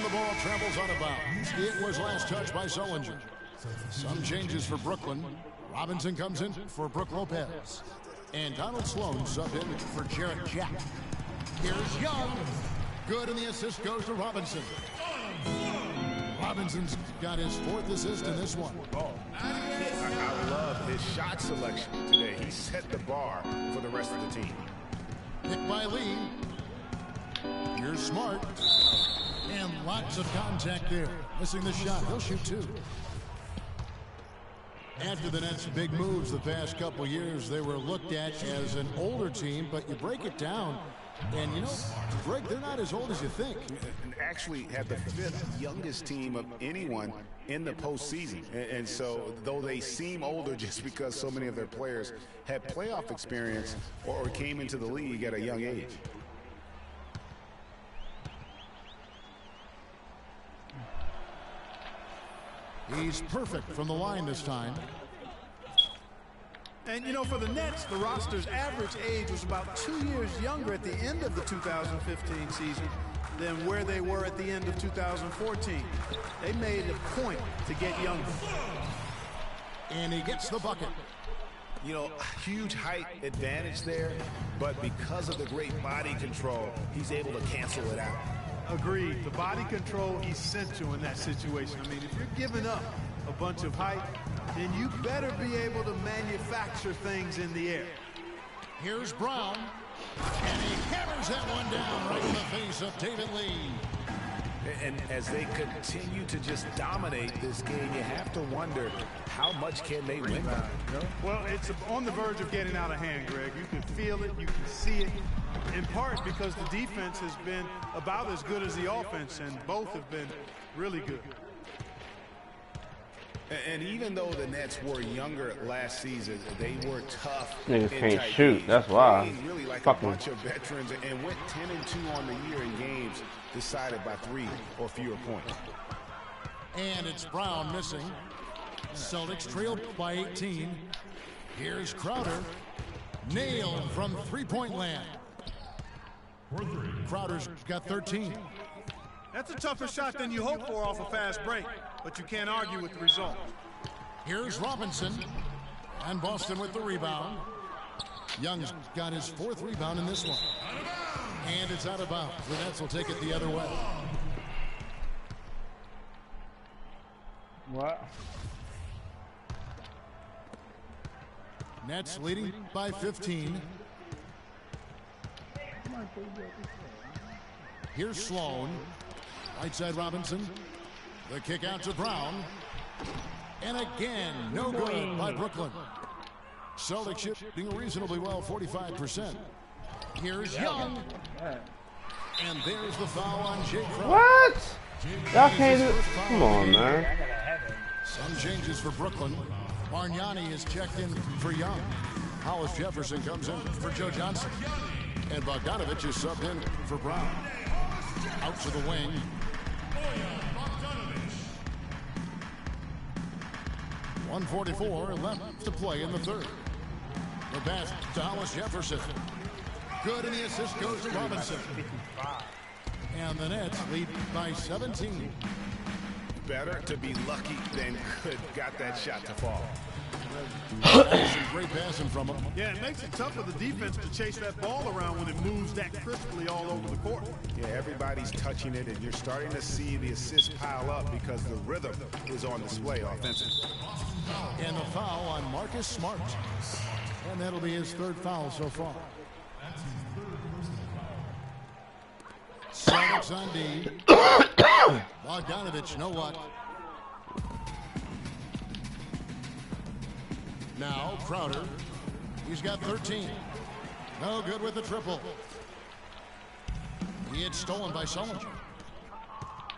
the ball travels out of bounds. It was last touched by Sullinger. Some changes for Brooklyn. Robinson comes in for Brook Lopez. And Donald Sloan subbed in for Jarrett Jack. Here's Young. Good, and the assist goes to Robinson. Robinson's got his fourth assist in this one. I love his shot selection today. He set the bar for the rest of the team. Picked by Lee. Here's Smart. And lots of contact there. Missing the shot. He'll shoot two. After the Nets' big moves the past couple years, they were looked at as an older team, but you break it down, and you know, Greg, they're not as old as you think. And actually had the fifth youngest team of anyone in the postseason. And so, though they seem older just because so many of their players had playoff experience or came into the league at a young age. He's perfect from the line this time. And, you know, for the Nets, the roster's average age was about 2 years younger at the end of the 2015 season than where they were at the end of 2014. They made a point to get younger. And he gets the bucket. You know, huge height advantage there, but because of the great body control, he's able to cancel it out. Agreed. The body control essential in that situation. I mean, if you're giving up a bunch of height, then you better be able to manufacture things in the air. Here's Brown, and he hammers that one down right in the face of David Lee. And as they continue to just dominate this game, you have to wonder how much can they win by. Well, it's on the verge of getting out of hand, Greg. You can feel it, you can see it, in part because the defense has been about as good as the offense, and both have been really good. And even though the Nets were younger last season, they were tough. Niggas can't shoot, that's why. Really like a bunch of veterans and went 10-2 on the year in games decided by 3 or fewer points. And it's Brown missing. Celtics trailed by 18. Here's Crowder. Nailed from three-point land. Crowder's got 13. That's a tougher shot than you hope for off a fast break, but you can't argue with the result. Here's Robinson, and Boston with the rebound. Young's got his 4th rebound in this one. And it's out of bounds. The Nets will take it the other way. What? Nets leading by 15. Here's Sloan. Right side Robinson. The kick out to Brown. And again, no good by Brooklyn. Celtics shooting reasonably well, 45%. Here's Young. And there's the foul on Jay Crowder. What? Y'all can't do. Come on, man. Some changes for Brooklyn. Bargnani is checked in for Young. Hollis Jefferson comes in for Joe Johnson. And Bogdanovich is subbed in for Brown. Out to the wing. 1:44 left to play in the third. The pass to Hollis Jefferson. Good, and the assist goes to Robinson. And the Nets lead by 17. Better to be lucky than good. Got that shot to fall. Some great passing from him. Yeah, it makes it tough for the defense to chase that ball around when it moves that crisply all over the court. Yeah, everybody's touching it, and you're starting to see the assists pile up because the rhythm is on display offensively. And the foul on Marcus Smart. And that'll be his 3rd foul so far. Celtics on D. Bogdanovich, no luck. Now Crowder. He's got 13. No good with the triple. He had stolen by Sullinger.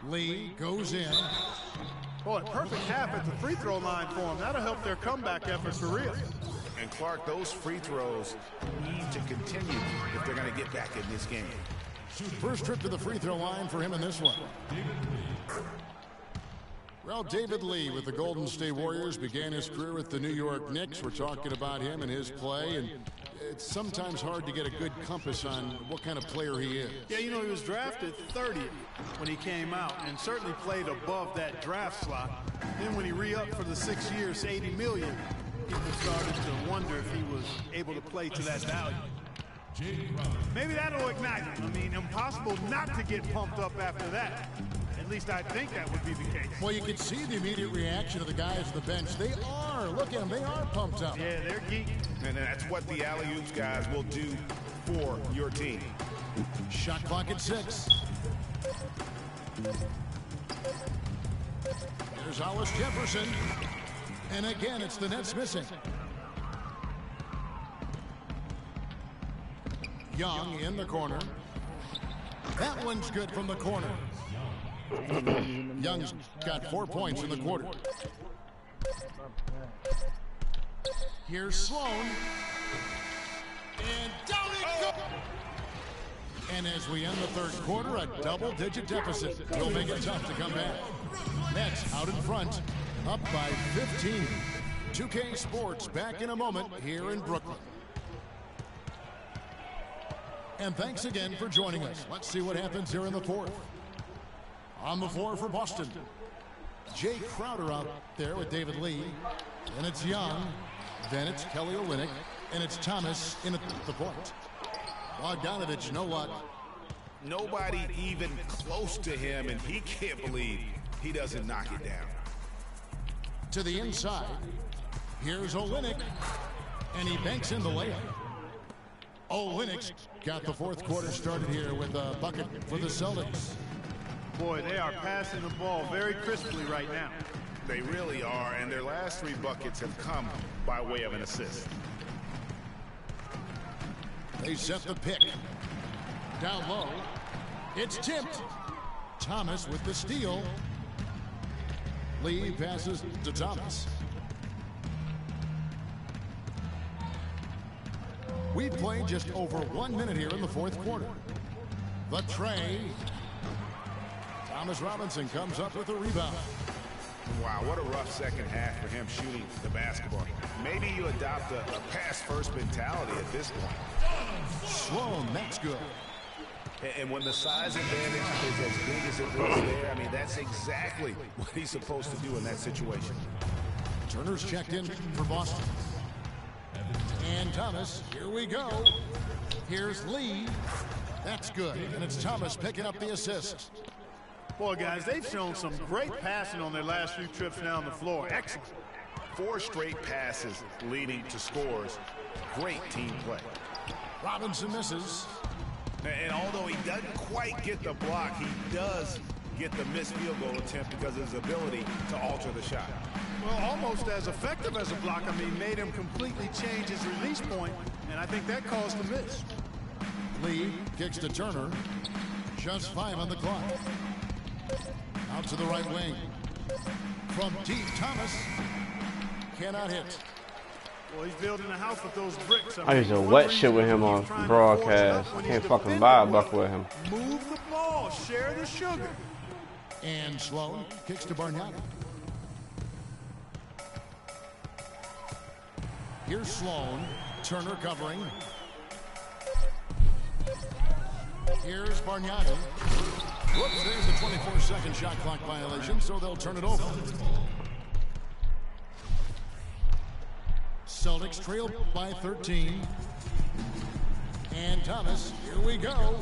Lee goes in. Boy, perfect half at the free throw line for him. That'll help their comeback efforts for real. And Clark, those free throws need to continue if they're going to get back in this game. First trip to the free throw line for him in this one. Well, David Lee with the Golden State Warriors began his career with the New York Knicks. We're talking about him and his play, and it's sometimes hard to get a good compass on what kind of player he is. Yeah, you know, he was drafted 30th when he came out and certainly played above that draft slot. Then when he re-upped for the 6 years, $80 million, people started to wonder if he was able to play to that value. Maybe that'll ignite him. I mean, impossible not to get pumped up after that. At least I think that would be the case. Well, you can see the immediate reaction of the guys at the bench. They are. Look at them. They are pumped up. Yeah, they're geeky. And that's what the alley-oops guys will do for your team. Shot clock at 6. There's Hollis Jefferson. And again, it's the Nets missing. Young in the corner. That one's good from the corner. Young's got 4 points in the quarter. Here's Sloan. And down it goes. And as we end the third quarter, a double-digit deficit will make it tough to come back. Nets out in front, up by 15. 2K Sports back in a moment here in Brooklyn. And thanks again for joining us. Let's see what happens here in the fourth. On the floor for Boston, Jay Crowder out there with David Lee. Then it's Young. Then it's Kelly Olynyk. And it's Thomas in at the point. Bogdanovich, you know what? Nobody even close to him, and he can't believe he doesn't knock it down. To the inside. Here's Olynyk. And he banks in the layup. Olynyk's got the fourth quarter started here with a bucket for the Celtics. Boy, they are passing the ball very crisply right now. They really are, and their last 3 buckets have come by way of an assist. They set the pick. Down low. It's tipped. Thomas with the steal. Lee passes to Thomas. We've played just over 1 minute here in the fourth quarter. The tray. Thomas Robinson comes up with a rebound. Wow, what a rough second half for him shooting the basketball. Maybe you adopt a pass-first mentality at this point. Sloan, that's good. And when the size advantage is as big as it is there, I mean, that's exactly what he's supposed to do in that situation. Turner's checked in for Boston. And Thomas, here we go. Here's Lee. That's good. And it's Thomas picking up the assist. Boy, guys, they've shown some great passing on their last few trips down the floor. Excellent. 4 straight passes leading to scores. Great team play. Robinson misses. And although he doesn't quite get the block, he does get the missed field goal attempt because of his ability to alter the shot. Well, almost as effective as a block. I mean, made him completely change his release point, and I think that caused the miss. Lee kicks to Turner. Just 5 on the clock. Out to the right wing. From deep, Thomas cannot hit. Well, he's building a house with those bricks. I used to wet shit with him on broadcast. I can't fucking buy a buck with him. Move the ball, share the sugar. And Sloan kicks to Bargnani. Here's Sloan. Turner covering. Here's Bargnani. Whoops, there's the 24-second shot clock violation, so they'll turn it over. Celtics trail by 13. And Thomas, here we go.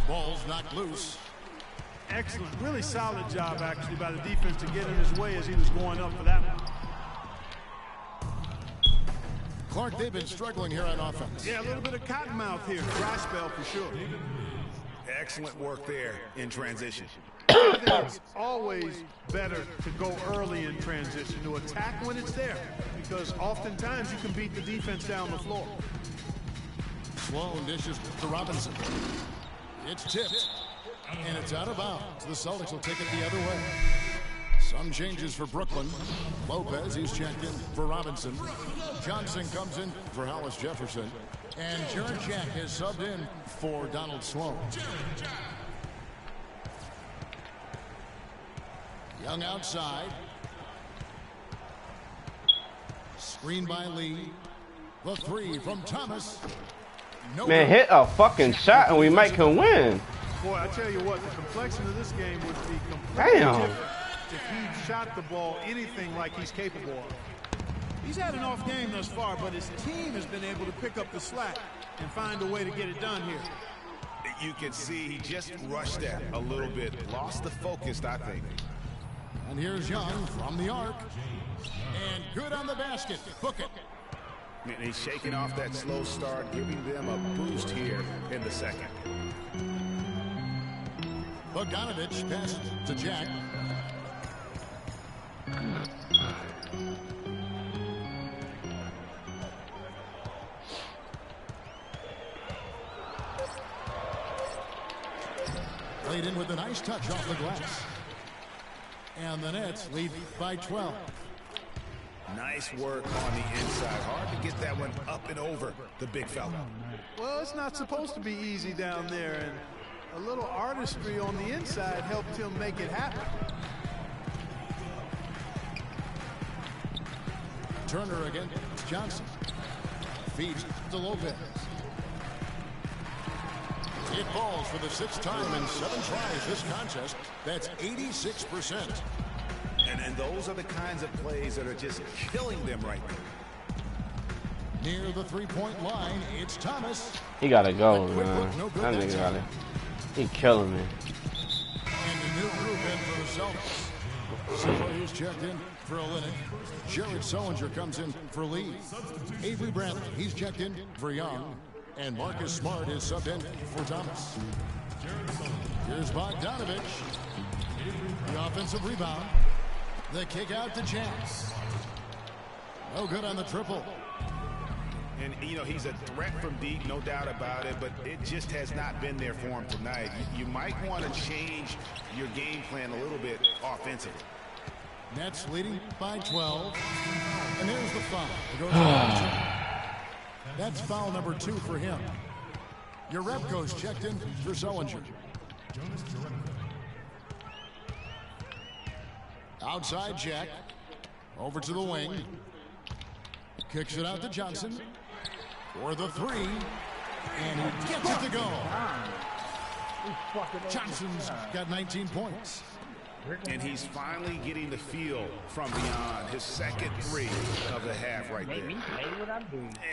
Ball's knocked loose. Excellent. Really solid job, actually, by the defense to get in his way as he was going up for that one. Clark, they've been struggling here on offense. Yeah, a little bit of cottonmouth here. Dry spell for sure. Excellent work there in transition. I think it's always better to go early in transition, to attack when it's there, because oftentimes you can beat the defense down the floor. Sloan dishes to Robinson. It's tipped, and it's out of bounds. The Celtics will take it the other way. Some changes for Brooklyn. Lopez, he's checked in for Robinson. Johnson comes in for Hollis Jefferson. And Jared Jack is subbed in for Donald Sloan. Young outside. Screen by Lee. The 3 from Thomas. No Man, hit a fucking shot and we might can win. Boy, I tell you what, the complexion of this game would be completely different if he shot the ball anything like he's capable of. He's had an off game thus far, but his team has been able to pick up the slack and find a way to get it done here. You can see he just rushed that a little bit. Lost the focus, I think. And here's Young from the arc. And good on the basket. Book it. And he's shaking off that slow start, giving them a boost here in the second. Bogdanovich passes to Jack. Played in with a nice touch off the glass. And the Nets lead by 12. Nice work on the inside. Hard to get that one up and over the big fella. Well, it's not supposed to be easy down there, and a little artistry on the inside helped him make it happen. Turner again. Johnson feeds to Lopez. It falls for the 6th time in 7 tries this contest. That's 86%. And those are the kinds of plays that are just killing them right now. Near the 3-point line, it's Thomas. He gotta go, man. That nigga gotta. He killing me. And a new group in for the Celtics. Somebody who's checked in for Olynyk. Jared Sullinger comes in for Lee. Avery Bradley, he's checked in for Young. And Marcus Smart is subbed in for Thomas. Here's Bogdanovich. The offensive rebound. The kick out to Chance. No good on the triple. And, you know, he's a threat from deep, no doubt about it, but it just has not been there for him tonight. You might want to change your game plan a little bit offensively. Nets leading by 12. And there's the foul. It goes to That's foul number 2 for him. Urepko's checked in for Sullinger. Outside Jack. Over to the wing. Kicks it out to Johnson. For the 3. And he gets it to go. Johnson's got 19 points. And he's finally getting the feel from beyond. His second 3 of the half right there.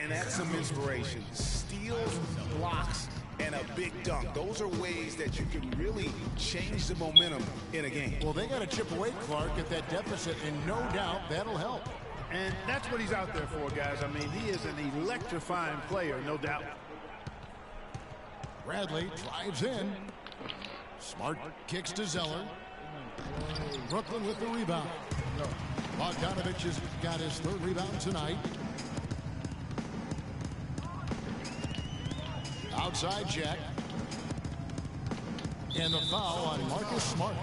And that's some inspiration. Steals, blocks, and a big dunk. Those are ways that you can really change the momentum in a game. Well, they got to chip away, Clark, at that deficit, and no doubt that'll help. And that's what he's out there for, guys. I mean, he is an electrifying player, no doubt. Bradley drives in. Smart kicks to Zeller. Brooklyn with the rebound. Bogdanovich has got his 3rd rebound tonight. Outside Jack. And the foul on Marcus Smart.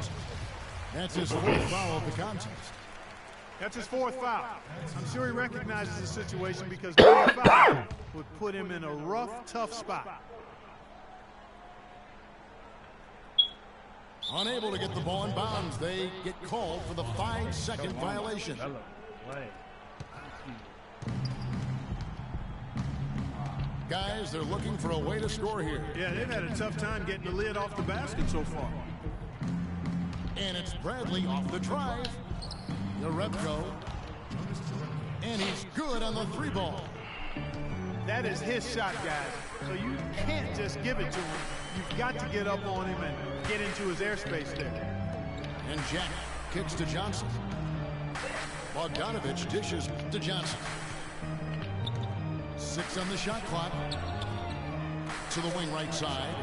That's his 4th foul of the contest. That's his 4th foul. I'm sure he recognizes the situation because that foul would put him in a rough, tough spot. Unable to get the ball in bounds. They get called for the 5-second violation. Guys, they're looking for a way to score here. Yeah, they've had a tough time getting the lid off the basket so far. And it's Bradley off the drive. Urepko. And he's good on the 3-ball. That is his shot, guys. So you can't just give it to him. You've got to get up on him and get into his airspace there. And Jack kicks to Johnson. Bogdanovich dishes to Johnson. 6 on the shot clock. To the wing right side.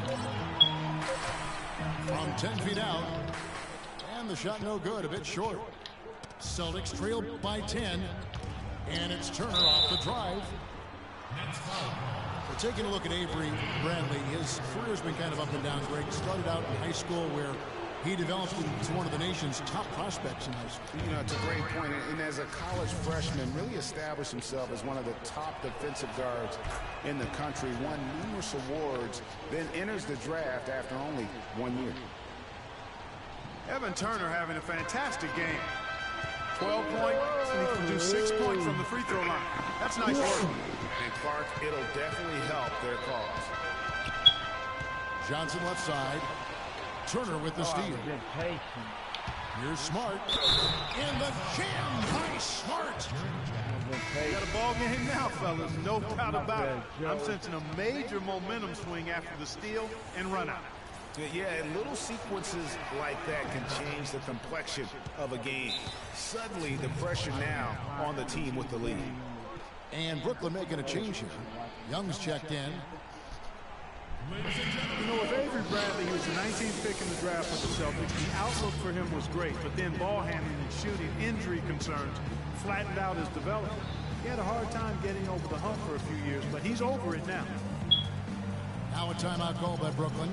From 10 feet out. And the shot no good, a bit short. Celtics trail by 10. And it's Turner off the drive. We're taking a look at Avery Bradley. His career's been kind of up and down, Greg. Started out in high school where he developed into one of the nation's top prospects in high school. You know, it's a great point. And as a college freshman, really established himself as one of the top defensive guards in the country. Won numerous awards, then enters the draft after only 1 year. Evan Turner having a fantastic game. 12 points, and he produced 6 points from the free throw line. That's nice work. And Clark, it'll definitely help their cause. Johnson left side. Turner with the steal. Here's Smart. And the jam by Smart. We got a ball game now, fellas. No doubt about it. I'm sensing a major momentum swing after the steal and run out. Yeah, and little sequences like that can change the complexion of a game. Suddenly, the pressure now on the team with the lead. And Brooklyn making a change here. Young's checked in. You know, with Avery Bradley, he was the 19th pick in the draft for the Celtics. The outlook for him was great, but then ball handling and shooting, injury concerns flattened out his development. He had a hard time getting over the hump for a few years, but he's over it now. Now a timeout call by Brooklyn.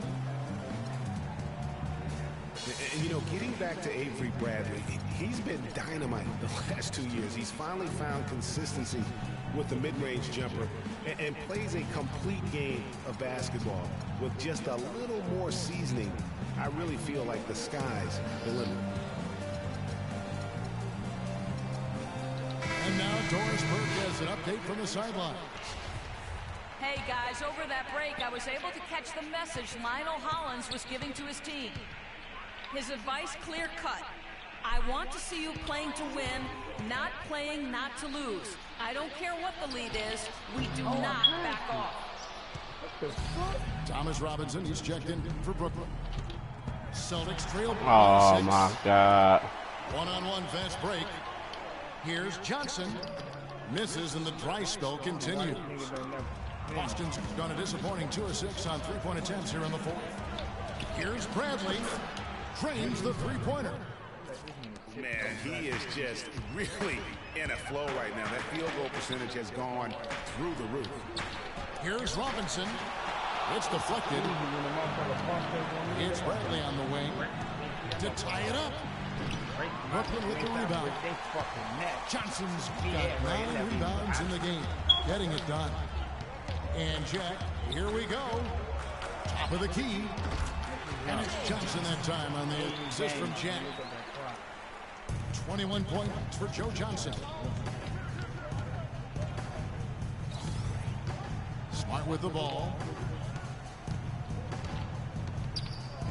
And, you know, getting back to Avery Bradley, he's been dynamite the last 2 years. He's finally found consistency with the mid-range jumper and plays a complete game of basketball. With just a little more seasoning, I really feel like the sky's the limit. And now Doris Burke has an update from the sidelines. Hey guys, over that break, I was able to catch the message Lionel Hollins was giving to his team. His advice clear-cut. I want to see you playing to win, not playing not to lose. I don't care what the lead is, we do not back off. Thomas Robinson, he's checked in for Brooklyn. Celtics trail. Oh my God. One-on-one fast break. Here's Johnson. Misses and the dry spell continues. Boston's done a disappointing 2 of 6 on three-point attempts here in the fourth. Here's Bradley. Drains the three-pointer. Man, he is just really in a flow right now. That field goal percentage has gone through the roof. Here's Robinson. It's deflected. It's Bradley on the wing to tie it up. Brooklyn with the rebound. Johnson's got 9 rebounds in the game. Getting it done. And Jack, here we go. Top of the key. And it's Johnson that time on the assist from Jack. 21 points for Joe Johnson. Smart with the ball.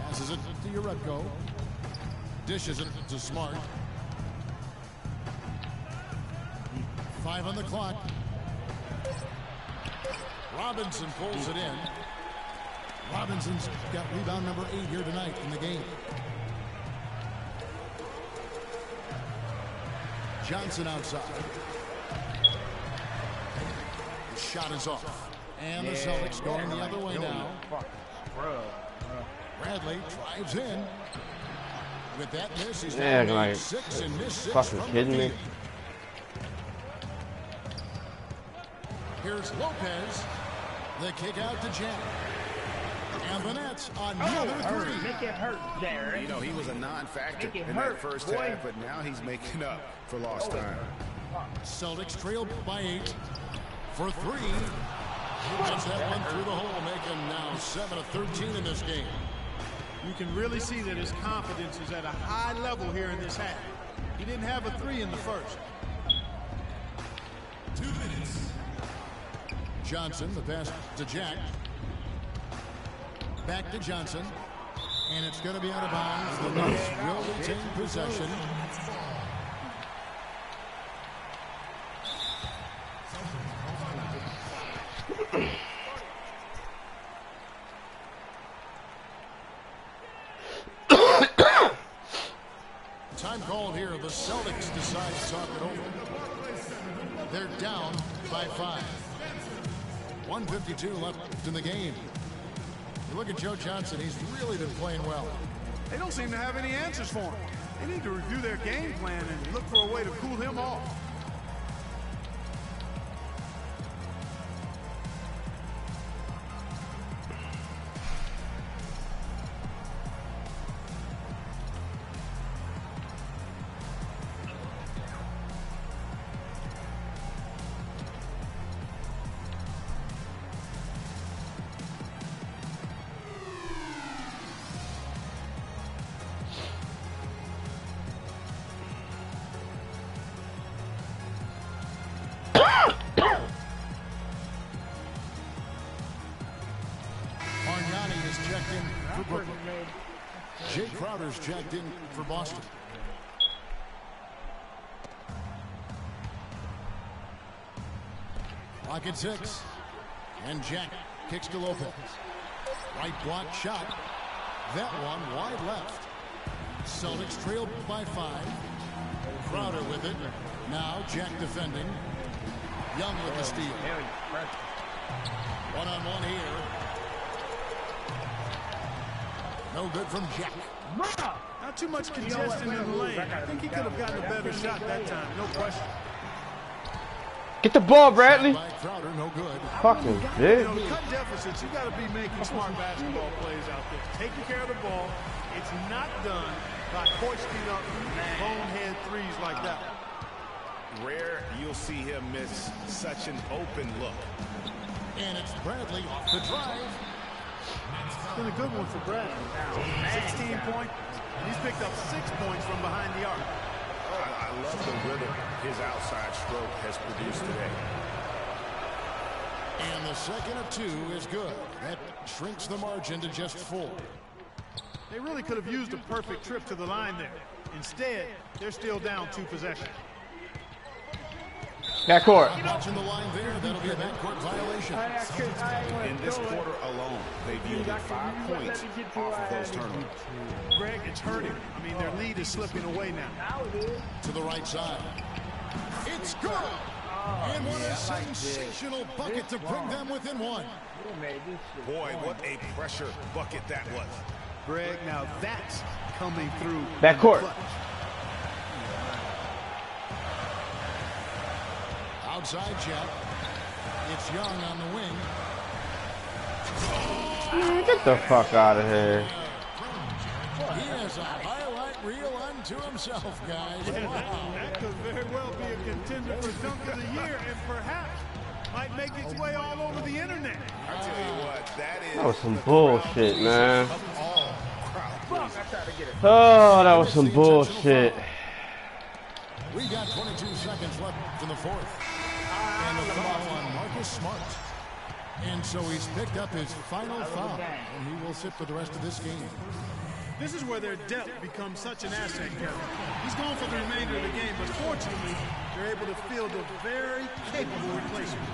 Passes it to Uretko. Dishes it to Smart. 5 on the clock. Robinson pulls it in. Robinson's got rebound number 8 here tonight in the game. Johnson outside. The shot is off. And the Celtics going the other way now. Bradley drives in. With that miss, he's down like 6 and missed 6 fucking from kidding me. Here's Lopez. The kick out to Jack. And the Nets another 3. Make it hurt, Jared. You know, he was a non-factor in that first half, but now he's making up for lost time. Celtics trailed by 8 for 3. He gets that one through the hole, making now 7 of 13 in this game. You can really see that his confidence is at a high level here in this half. He didn't have a 3 in the first. 2 minutes. Johnson, the pass to Jack. Back to Johnson. And it's going to be out of bounds. The Nets will retain possession. Time called here. The Celtics decide to talk it over. They're down by 5. 1:52 left in the game. You look at Joe Johnson, he's really been playing well. They don't seem to have any answers for him. They need to review their game plan and look for a way to cool him off. Jay Crowder's checked in for Boston. Clock at 6. And Jack kicks to Lopez. Right block shot. That one wide left. Celtics trailed by 5. Crowder with it. Now Jack defending. Young with the steal. One-on-one here. No good from Jack. Not too much congestion in the lane. I think he could have gotten a better shot that time, no question. Get the ball, Bradley. By Crowder, no good. Fucking You know, to bitch. cut deficits, you got to be making smart basketball plays out there. Taking care of the ball. It's not done by hoisting up bonehead threes like that. Rare you'll see him miss such an open look. And it's Bradley off the drive. It's been a good one for Bradley. 16 points, and he's picked up 6 points from behind the arc. I love the rhythm his outside stroke has produced today. And the second of 2 is good. That shrinks the margin to just 4. They really could have used a perfect trip to the line there. Instead, they're still down 2 possessions. Backcourt. Watching the line there, that'll be a backcourt violation. In this quarter alone, they've yielded 5 points off of those turnovers. Greg, it's hurting. I mean, their lead is slipping away now. To the right side. It's good. And what a sensational bucket to bring them within 1. Boy, what a pressure bucket that was. Greg, now that's coming through. Backcourt. Outside check. It's Young on the wing. Man, get the fuck out of here. He has a highlight reel unto himself, guys. Wow. That could very well be a contender for Dunk of the Year and perhaps might make its way all over the internet. I tell you what, That was some bullshit, man. Oh, that was some bullshit. We got 22 seconds left in the 4th. And the foul on Marcus Smart. And so he's picked up his final foul, and he will sit for the rest of this game. This is where their depth becomes such an asset, Kevin. He's gone for the remainder of the game, but fortunately, they're able to field a very capable replacement.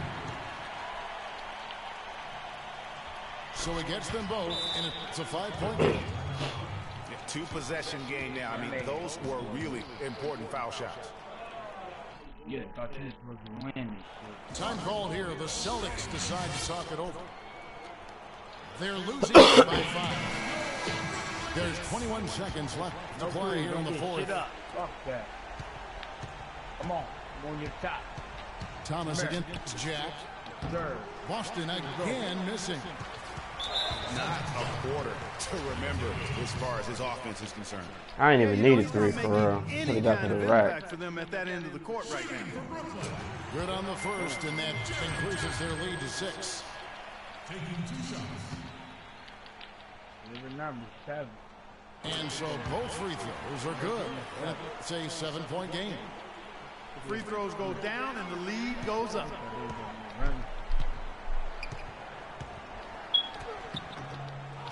So he gets them both, and it's a 5-point game. 2-possession game now. I mean, those were really important foul shots. Yeah, thought you was supposed to win this shit. Time called here. The Celtics decide to talk it over. They're losing by 5. There's 21 seconds left to play here in the 4th. Shit up. Fuck that. Come on. I'm on your top. Thomas against Jack. Third. Boston again missing. Not a quarter to remember as far as his offense is concerned. I ain't even needed 3 for real. Could have got to the rack. For them at that end of the court right now. Good on the first, and that increases their lead to 6. Taking 2 shots. Number 7. And so both free throws are good. It's a 7-point game. The free throws go down and the lead goes up.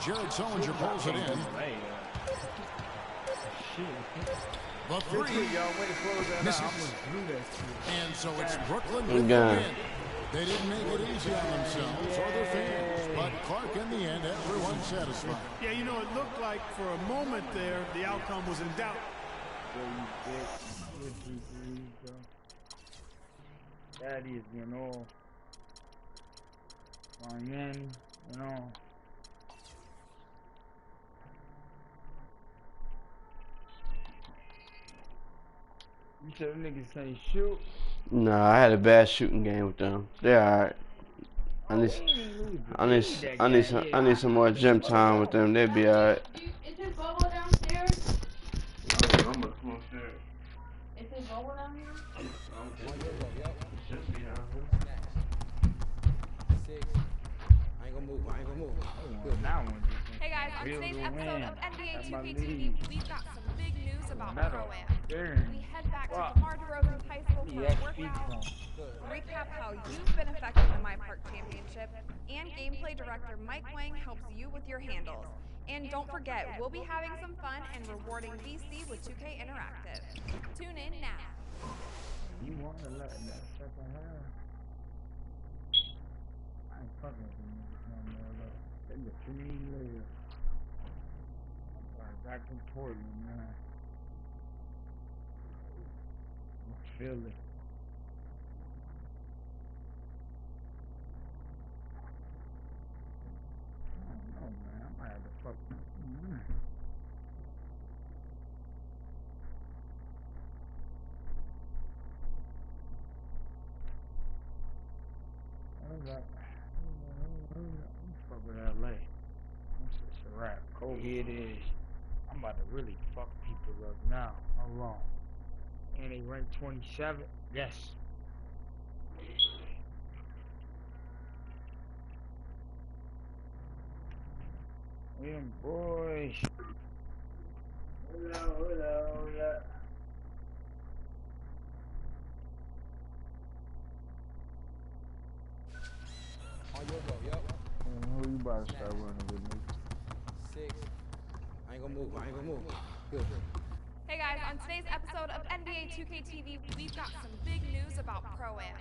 Jared Sullinger pulls it in. The 3 misses. And so it's Brooklyn with the win. They didn't make it easy on themselves or their fans, but Clark, in the end, everyone's satisfied. Yeah, you know, it looked like for a moment there, the outcome was in doubt. That is, you know, Miami, you know. You said them niggas say shoot. Nah, I had a bad shooting game with them. They're alright. I need some more gym time with them. They'd be alright. Is there bubble downstairs? I'm gonna come upstairs. Is there bubble down here? Hey guys, on today's episode of NBA 2K we've got some big news about Pro-Am. We head back to DeMar DeRozan's high school for a workout, recap how you've been affected in the My Park Championship, and gameplay director Mike Wang helps you with your handles. And don't forget, we'll be having some fun and rewarding VC with 2K Interactive. Tune in now. You want to let that second half? I ain't fucking with them niggas no more, though. They look 3 later. Back in Portland, man. Philly. I don't know, man. I might have to fuck. Fuck with LA. It's a wrap. Kobe it is. I'm about to really fuck people up now. How long? And they ranked 27? Yes. Them boys. Hola. about to start running with me. 6. I ain't gonna move. Good. Hey guys, on today's episode of NBA 2K TV, we've got some big news about Pro-Am.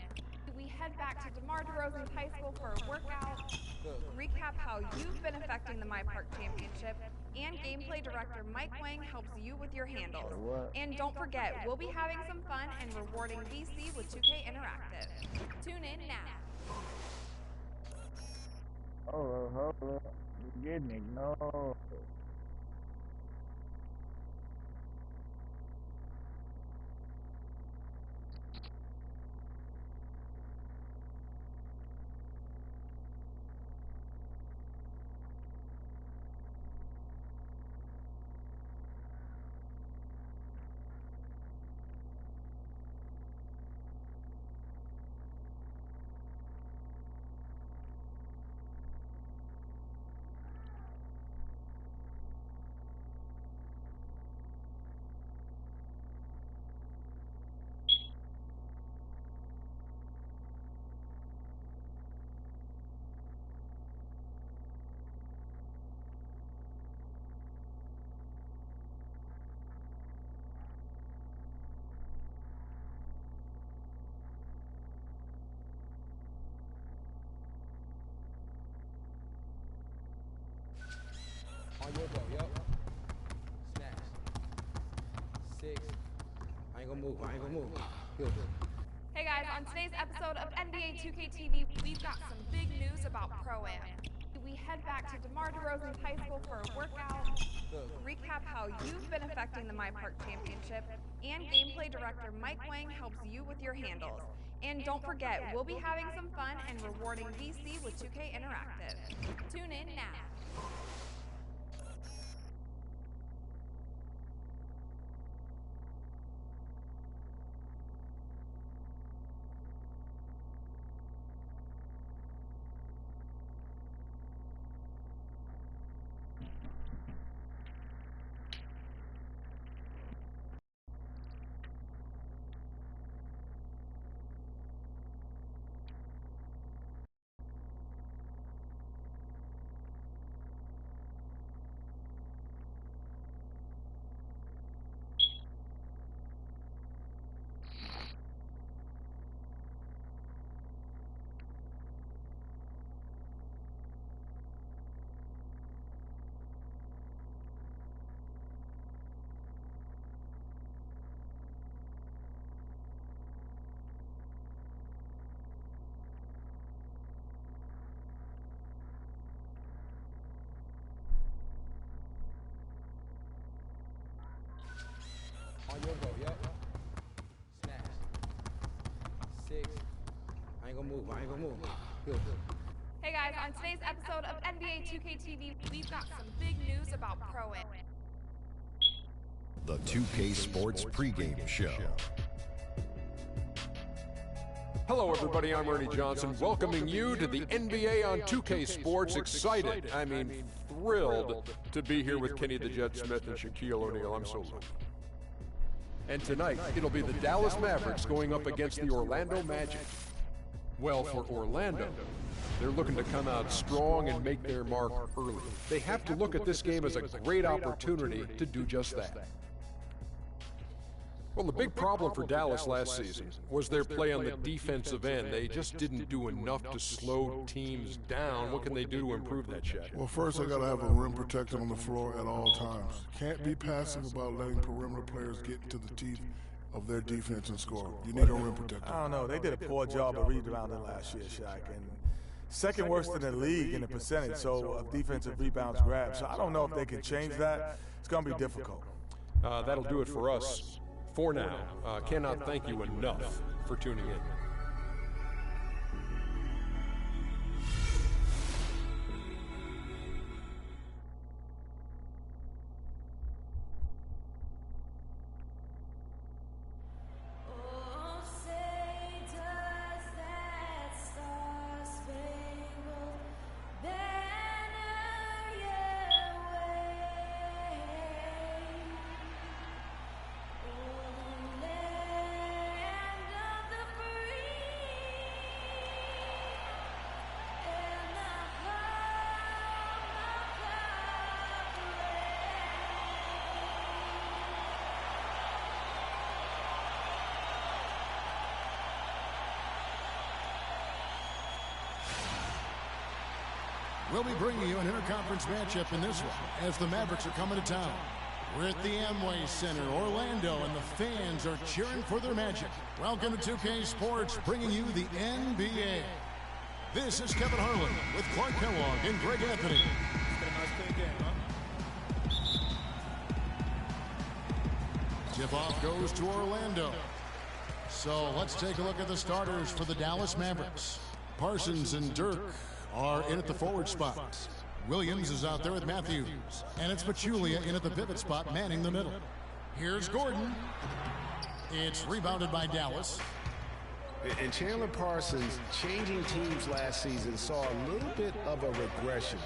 We head back to DeMar DeRozan's high school for a workout, recap how you've been affecting the My Park Championship, and gameplay director Mike Wang helps you with your handles. And don't forget, we'll be having some fun and rewarding VC with 2K Interactive. Tune in now. Hold up. You're getting ignored. On your go, yep. Snatch. 6. I ain't gonna move. Good. Hey guys, on today's episode of NBA 2K TV, we've got some big news about Pro-Am. We head back to DeMar DeRozan's high school for a workout, recap how you've been affecting the My Park Championship, and gameplay director Mike Wang helps you with your handles. And don't forget, we'll be having some fun and rewarding VC with 2K Interactive. Tune in now. On your go, yep. Snatch. 6. I ain't gonna move. Good. Hey guys, on today's episode of NBA 2K TV, we've got some big news about Pro-Am. The 2K Sports pregame show. Hello everybody, I'm Ernie Johnson, welcoming you to the NBA on 2K Sports. Excited, thrilled to be here with Kenny the Jet Smith and Shaquille O'Neal. I'm so lucky. And tonight, it'll be the Dallas Mavericks going up against the Orlando Magic. Well, for Orlando, they're looking to come out strong and make their mark early. They have to look at this game as a great opportunity to do just that. Well, the big problem for Dallas last season was their play on the defensive end. They just didn't do enough to slow teams down. What can they do to improve that, Shaq? Well, first, they got to have a rim protector on the floor at all times. Can't be passive about letting perimeter players get into the teeth of their defense and score. You need a rim protector. I don't know. They did a poor job of rebounding last year, Shaq, and second worst in the league in the percentage of defensive rebounds grabbed. So I don't know if they can change that. It's going to be difficult. That'll do it for us. For now, cannot thank you enough for tuning in. We'll be bringing you an interconference matchup in this one as the Mavericks are coming to town. We're at the Amway Center, Orlando, and the fans are cheering for their Magic. Welcome to 2K Sports, bringing you the NBA. This is Kevin Harlan with Clark Kellogg and Greg Anthony. Tip-off goes to Orlando. So let's take a look at the starters for the Dallas Mavericks. Parsons and Dirk are in at the forward spots. Williams is out there with Matthews. And it's Pachulia in at the pivot spot, manning the middle. Here's Gordon. It's rebounded by Dallas. And Chandler Parsons, changing teams last season, saw a little bit of a regression.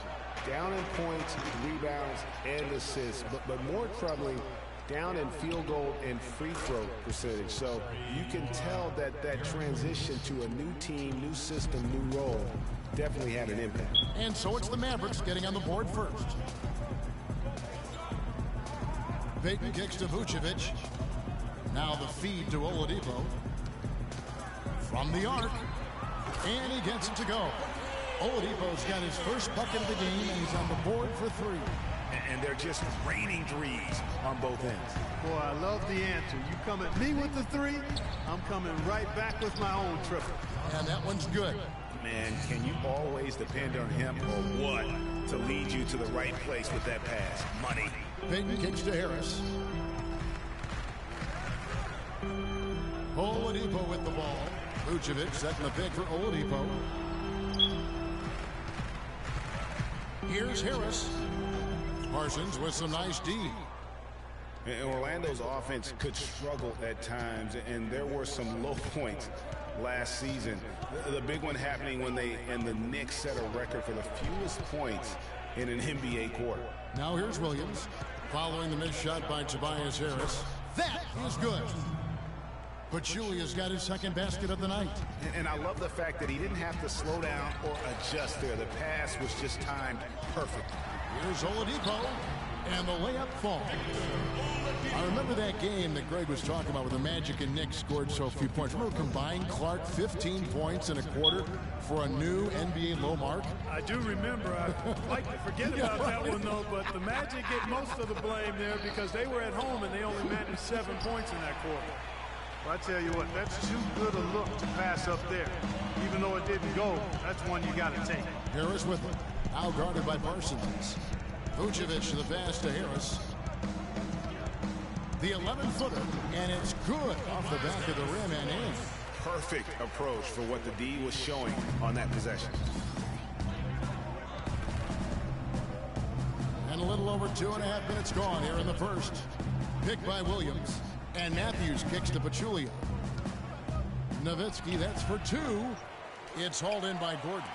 Down in points, rebounds, and assists, but more troubling, down in field goal and free throw percentage. So you can tell that that transition to a new team, new system, new role definitely had an impact. And so it's the Mavericks getting on the board first. Payton kicks to Vucevic. Now the feed to Oladipo. From the arc. And he gets it to go. Oladipo's got his first bucket of the game, and he's on the board for three. And they're just raining threes on both ends. Boy, I love the answer. You come at me with the three, I'm coming right back with my own triple. And that one's good. Man, can you always depend on him or what to lead you to the right place with that pass? Money. Payton kicks to Harris. Oladipo with the ball. Vucevic setting the pick for Oladipo. Here's Harris. Parsons with some nice D. And Orlando's offense could struggle at times, and there were some low points last season. The big one happening when the Knicks set a record for the fewest points in an NBA quarter. Now here's Williams, following the missed shot by Tobias Harris. That is good. But Julia's got his second basket of the night. And I love the fact that he didn't have to slow down or adjust there. The pass was just timed perfect. Here's Oladipo, and the layup falls. I remember that game that Greg was talking about where the Magic and Knicks scored so few points. Remember combined, Clark, 15 points in a quarter for a new NBA low mark? I do remember. I'd like to forget about that one, though, but the Magic get most of the blame there because they were at home and they only managed 7 points in that quarter. Well, I tell you what, that's too good a look to pass up there. Even though it didn't go, that's one you got to take. Harris with it. Now guarded by Parsons. Vucevic to the pass to Harris. The 11-footer, and it's good off the back of the rim and in. Perfect approach for what the D was showing on that possession. And a little over 2.5 minutes gone here in the first. Picked by Williams. And Matthews kicks to Pachulia. Nowitzki, that's for two. It's hauled in by Gordon.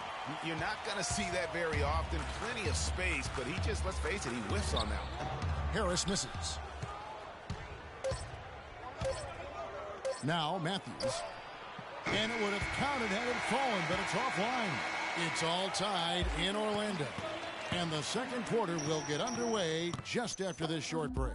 You're not going to see that very often. Plenty of space, but he just, let's face it, he whiffs on that one. Harris misses. Now Matthews. And it would have counted had it fallen, but it's offline. It's all tied in Orlando. And the second quarter will get underway just after this short break.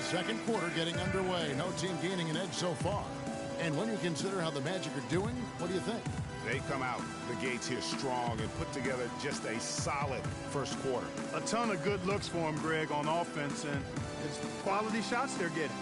Second quarter getting underway. No team gaining an edge so far. And when you consider how the Magic are doing, what do you think? They come out the gates here strong and put together just a solid first quarter. A ton of good looks for them, Greg, on offense, and it's quality shots they're getting.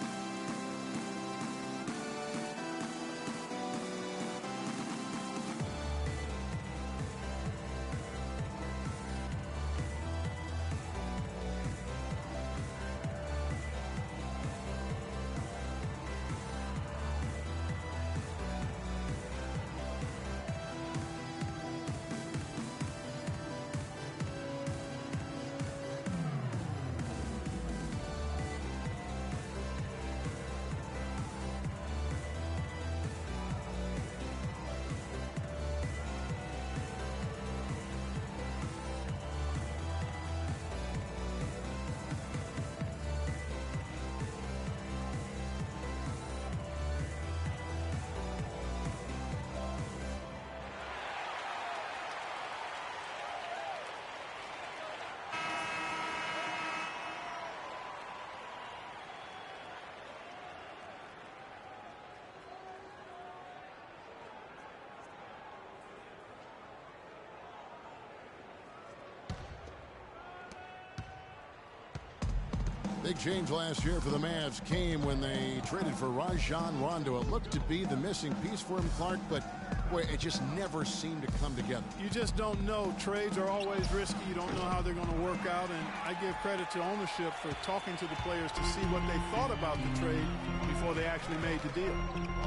Big change last year for the Mavs came when they traded for Rajon Rondo. It looked to be the missing piece for him, Clark, but boy, it just never seemed to come together. You just don't know. Trades are always risky. You don't know how they're going to work out, and I give credit to ownership for talking to the players to see what they thought about the trade before they actually made the deal.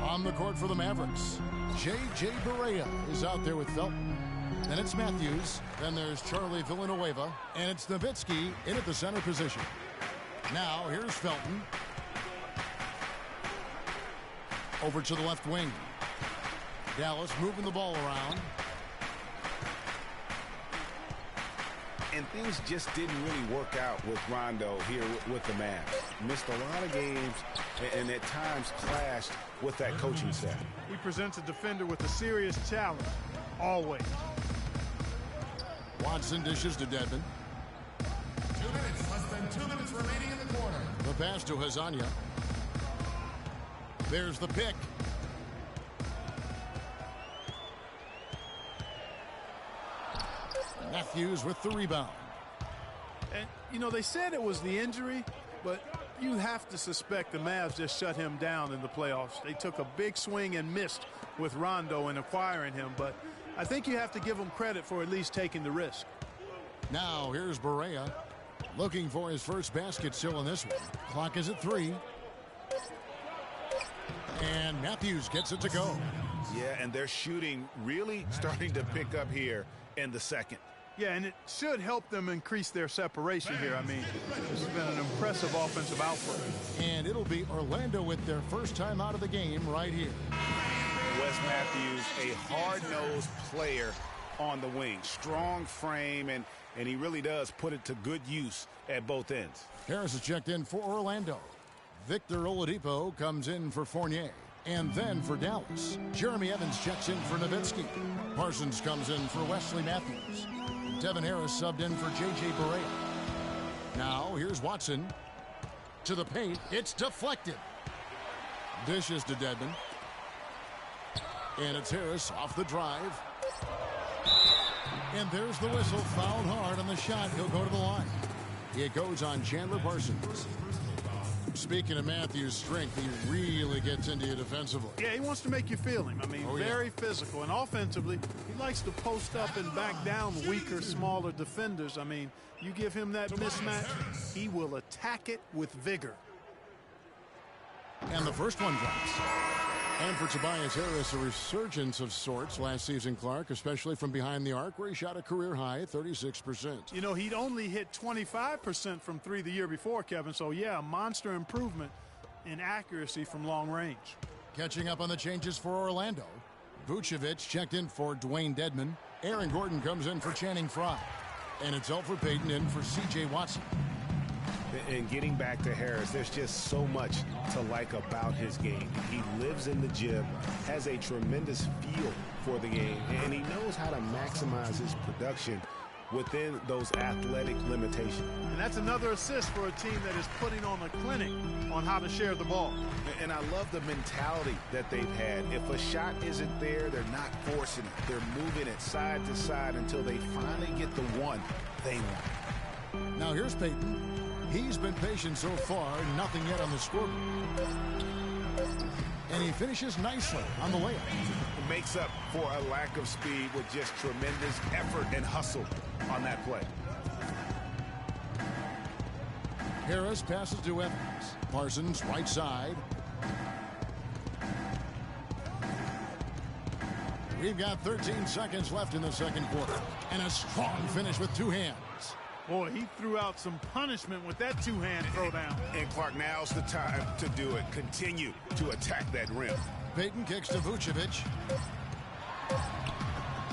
On the court for the Mavericks, J.J. Barea is out there with Felton. Then it's Matthews. Then there's Charlie Villanueva. And it's Nowitzki in at the center position. Now, here's Felton. Over to the left wing. Dallas moving the ball around. And things just didn't really work out with Rondo here with the Mavs. Missed a lot of games and at times clashed with that coaching staff. He presents a defender with a serious challenge, always. Watson dishes to Dedmon. 2 minutes, less than 2 minutes remaining in the quarter. The pass to Hazanya. There's the pick. Matthews with the rebound. And, you know, they said it was the injury, but you have to suspect the Mavs just shut him down in the playoffs. They took a big swing and missed with Rondo in acquiring him, but I think you have to give him credit for at least taking the risk. Now here's Barea looking for his first basket still in this one. Clock is at 3. And Matthews gets it to go. Yeah, and their shooting really starting to pick up here in the second. Yeah, and it should help them increase their separation here. I mean, this has been an impressive offensive output. And it'll be Orlando with their first time out of the game right here. Wes Matthews, a hard-nosed player on the wing. Strong frame, and he really does put it to good use at both ends. Harris is checked in for Orlando. Victor Oladipo comes in for Fournier. And then for Dallas, Jeremy Evans checks in for Nowitzki. Parsons comes in for Wesley Matthews. Devin Harris subbed in for J.J. Barea. Now here's Watson to the paint. It's deflected. Dishes to Dedmon. And it's Harris off the drive. And there's the whistle. Fouled hard on the shot. He'll go to the line. It goes on Chandler Parsons. Speaking of Matthews' strength, he really gets into you defensively. Yeah, he wants to make you feel him. I mean, very physical. And offensively, he likes to post up and back down weaker, smaller defenders. I mean, you give him that mismatch, he will attack it with vigor. And the first one drops. And for Tobias Harris, a resurgence of sorts last season, Clark, especially from behind the arc, where he shot a career-high 36%. You know, he'd only hit 25% from 3 the year before, Kevin. So, yeah, a monster improvement in accuracy from long range. Catching up on the changes for Orlando. Vucevic checked in for Dwayne Dedmon. Aaron Gordon comes in for Channing Frye. And it's Elfrid Payton in for C.J. Watson. And getting back to Harris, there's just so much to like about his game. He lives in the gym, has a tremendous feel for the game, and he knows how to maximize his production within those athletic limitations. And that's another assist for a team that is putting on a clinic on how to share the ball. And I love the mentality that they've had. If a shot isn't there, they're not forcing it. They're moving it side to side until they finally get the one they want. Now here's Payton. He's been patient so far, nothing yet on the scoreboard. And he finishes nicely on the layup. It makes up for a lack of speed with just tremendous effort and hustle on that play. Harris passes to Evans. Parsons, right side. We've got 13 seconds left in the second quarter. And a strong finish with two hands. Boy, he threw out some punishment with that two-hand throwdown. And Clark, now's the time to do it. Continue to attack that rim. Payton kicks to Vucevic.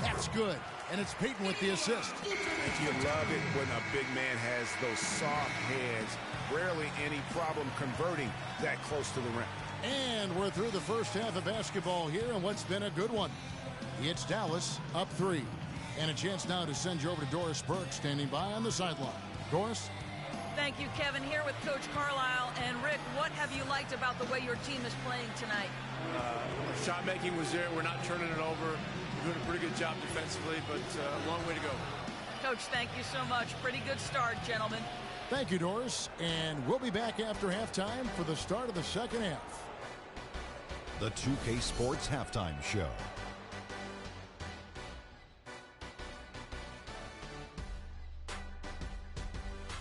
That's good. And it's Payton with the assist. You love it when a big man has those soft hands. Rarely any problem converting that close to the rim. And we're through the first half of basketball here in what's been a good one. It's Dallas up 3. And a chance now to send you over to Doris Burke, standing by on the sideline. Doris? Thank you, Kevin. Here with Coach Carlisle. And Rick, what have you liked about the way your team is playing tonight? Shot making was there. We're not turning it over. We're doing a pretty good job defensively, but a long way to go. Coach, thank you so much. Pretty good start, gentlemen. Thank you, Doris. And we'll be back after halftime for the start of the second half. The 2K Sports Halftime Show.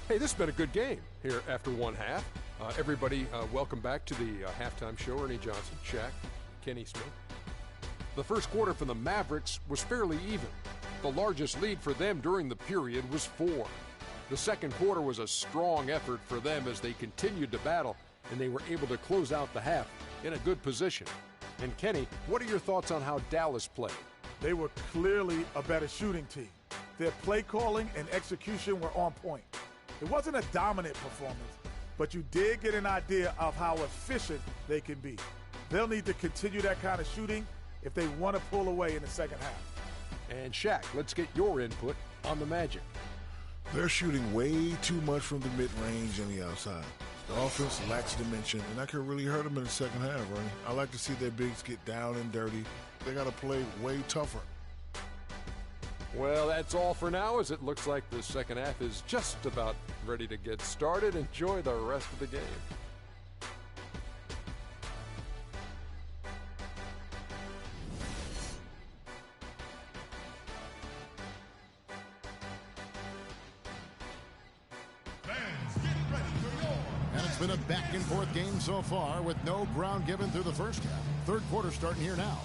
Hey, this has been a good game here after one half. Everybody, welcome back to the halftime show. Ernie Johnson, Shaq, Kenny Smith. The first quarter for the Mavericks was fairly even. The largest lead for them during the period was 4. The second quarter was a strong effort for them as they continued to battle, and they were able to close out the half in a good position. And Kenny, what are your thoughts on how Dallas played? They were clearly a better shooting team. Their play calling and execution were on point. It wasn't a dominant performance, but you did get an idea of how efficient they can be. They'll need to continue that kind of shooting if they want to pull away in the second half. And Shaq, let's get your input on the Magic. They're shooting way too much from the mid-range and the outside. The offense lacks dimension, and that could really hurt them in the second half, right? I like to see their bigs get down and dirty. They got to play way tougher. Well, that's all for now, as it looks like the second half is just about ready to get started. Enjoy the rest of the game. And it's been a back-and-forth game so far with no ground given through the first half. Third quarter starting here now.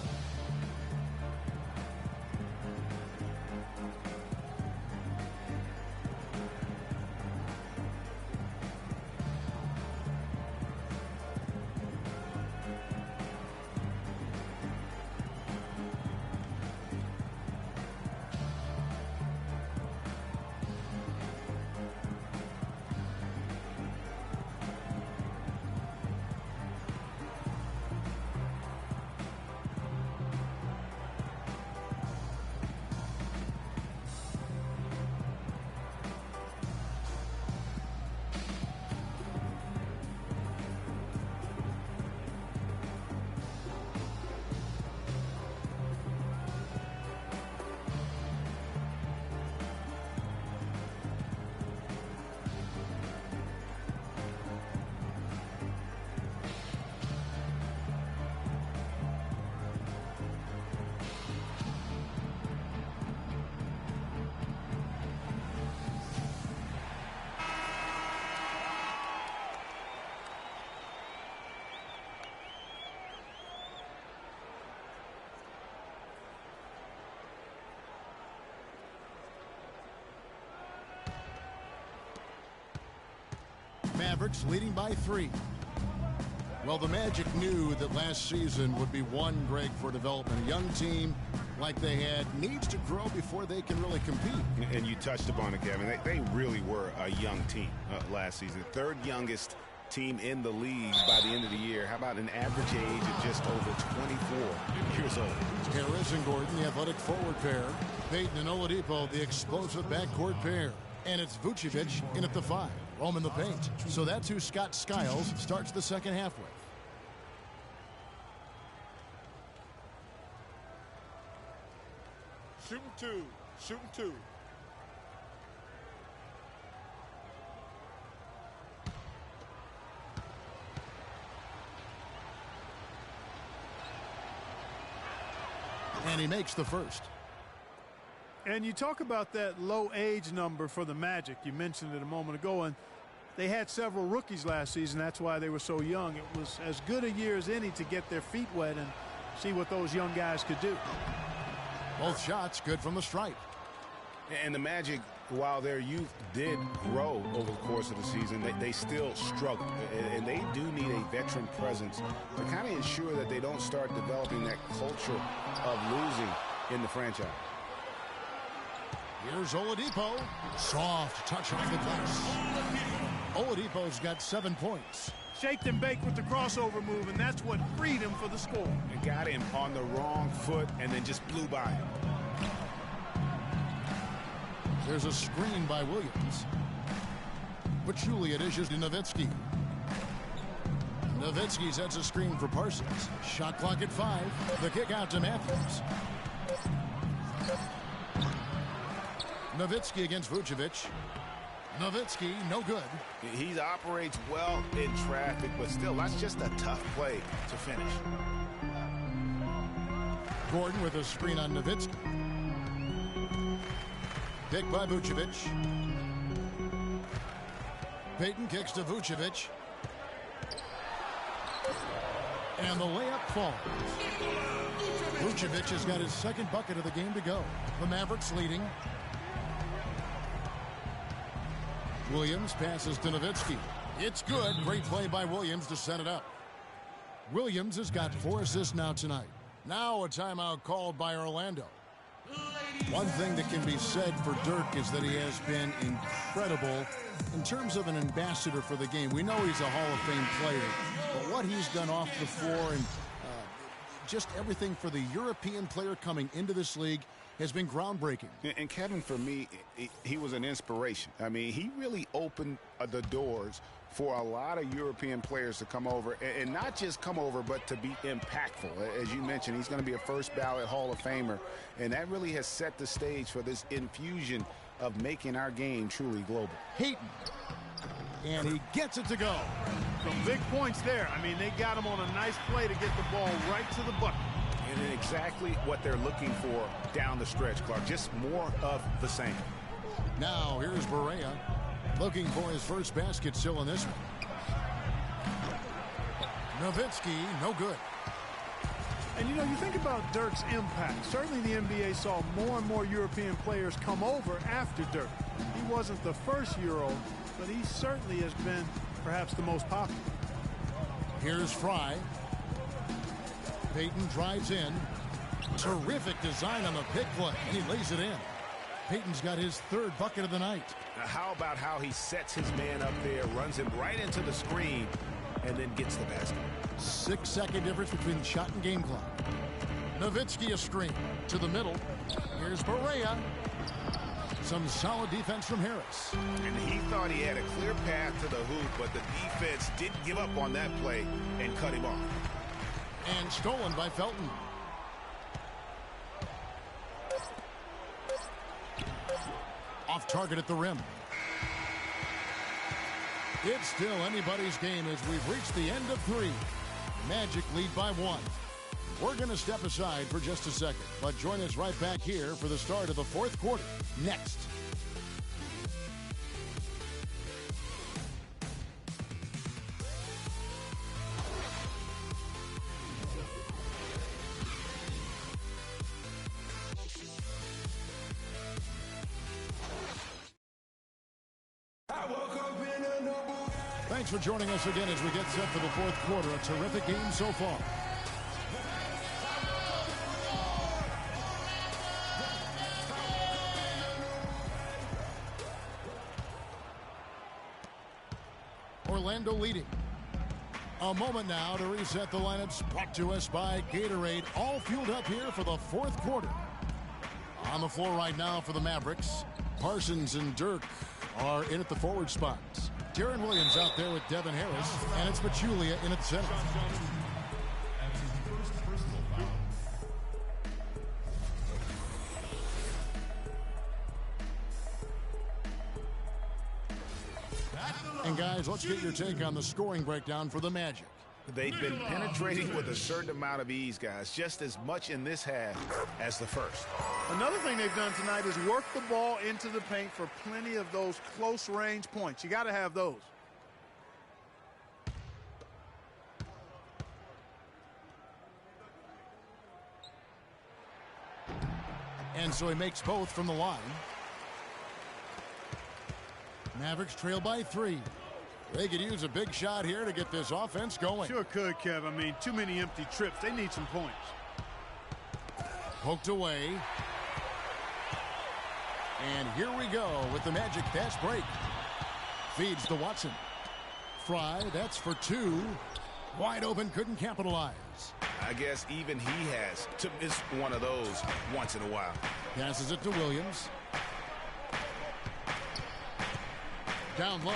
Mavericks leading by 3. Well, the Magic knew that last season would be one, Greg, for development. A young team like they had needs to grow before they can really compete. And you touched upon it, Kevin. They really were a young team last season. Third youngest team in the league by the end of the year. How about an average age of just over 24 years old? Harris and Gordon, the athletic forward pair. Payton and Oladipo, the explosive backcourt pair. And it's Vucevic in at the 5. Roam in the paint. So that's who Scott Skiles starts the second half with. Shooting 2. Shooting 2. And he makes the first. And you talk about that low age number for the Magic. You mentioned it a moment ago, and they had several rookies last season. That's why they were so young. It was as good a year as any to get their feet wet and see what those young guys could do. Both shots good from the stripe. And the Magic, while their youth did grow over the course of the season, they still struggle. And they do need a veteran presence to kind of ensure that they don't start developing that culture of losing in the franchise. Here's Oladipo. Soft touch off the glass. Oladipo's got 7 points. Shaked and baked with the crossover move, and that's what freed him for the score. It got him on the wrong foot and then just blew by him. There's a screen by Williams. Pachulia dishes to Nowitzki. Nowitzki sets a screen for Parsons. Shot clock at 5. The kick out to Matthews. Nowitzki against Vucevic. Nowitzki, no good. He operates well in traffic, but still, that's just a tough play to finish. Gordon with a screen on Nowitzki. Picked by Vucevic. Payton kicks to Vucevic. And the layup falls. Vucevic has got his second bucket of the game to go. The Mavericks leading. Williams passes to Nowitzki. It's good. Great play by Williams to set it up. Williams has got 4 assists now tonight. Now a timeout called by Orlando. One thing that can be said for Dirk is that he has been incredible in terms of an ambassador for the game. We know he's a Hall of Fame player, but what he's done off the floor and just everything for the European player coming into this league has been groundbreaking. And Kevin, for me, he was an inspiration. I mean, he really opened the doors for a lot of European players to come over, and not just come over, but to be impactful. As you mentioned, he's going to be a first ballot Hall of Famer, and that really has set the stage for this infusion of making our game truly global. Payton, and he gets it to go. Some big points there. I mean, they got him on a nice play to get the ball right to the bucket. And exactly what they're looking for down the stretch, Clark. Just more of the same. Now, here's Barea looking for his first basket still in this one. Nowitzki, no good. And, you know, you think about Dirk's impact. Certainly the NBA saw more and more European players come over after Dirk. He wasn't the first Euro, but he certainly has been perhaps the most popular. Here's Fry. Payton drives in. Terrific design on the pick play, and he lays it in. Payton's got his third bucket of the night. Now, how about how he sets his man up there, runs him right into the screen, and then gets the basket. 6-second difference between the shot and game clock. Nowitzki a screen to the middle. Here's Barea. Some solid defense from Harris. And he thought he had a clear path to the hoop, but the defense didn't give up on that play and cut him off. And stolen by Felton. Off target at the rim. It's still anybody's game as we've reached the end of 3. Magic lead by 1. We're going to step aside for just a second, but join us right back here for the start of the 4th quarter. Next. Thanks for joining us again as we get set for the 4th quarter. A terrific game so far. Orlando leading. A moment now to reset the lineups, brought to us by Gatorade. All fueled up here for the 4th quarter. On the floor right now for the Mavericks, Parsons and Dirk are in at the forward spots. Deron Williams out there with Devin Harris, and it's Pachulia in at the center. And guys, let's get your take on the scoring breakdown for the Magic. They've been penetrating with a certain amount of ease, guys, just as much in this half as the first. Another thing they've done tonight is work the ball into the paint for plenty of those close-range points. You got to have those. And so he makes both from the line. Mavericks trail by 3. They could use a big shot here to get this offense going. Sure could, Kev. I mean, too many empty trips. They need some points. Poked away. And here we go with the Magic fast break. Feeds to Watson. Fry, that's for 2. Wide open, couldn't capitalize. I guess even he has to miss one of those once in a while. Passes it to Williams. Down low.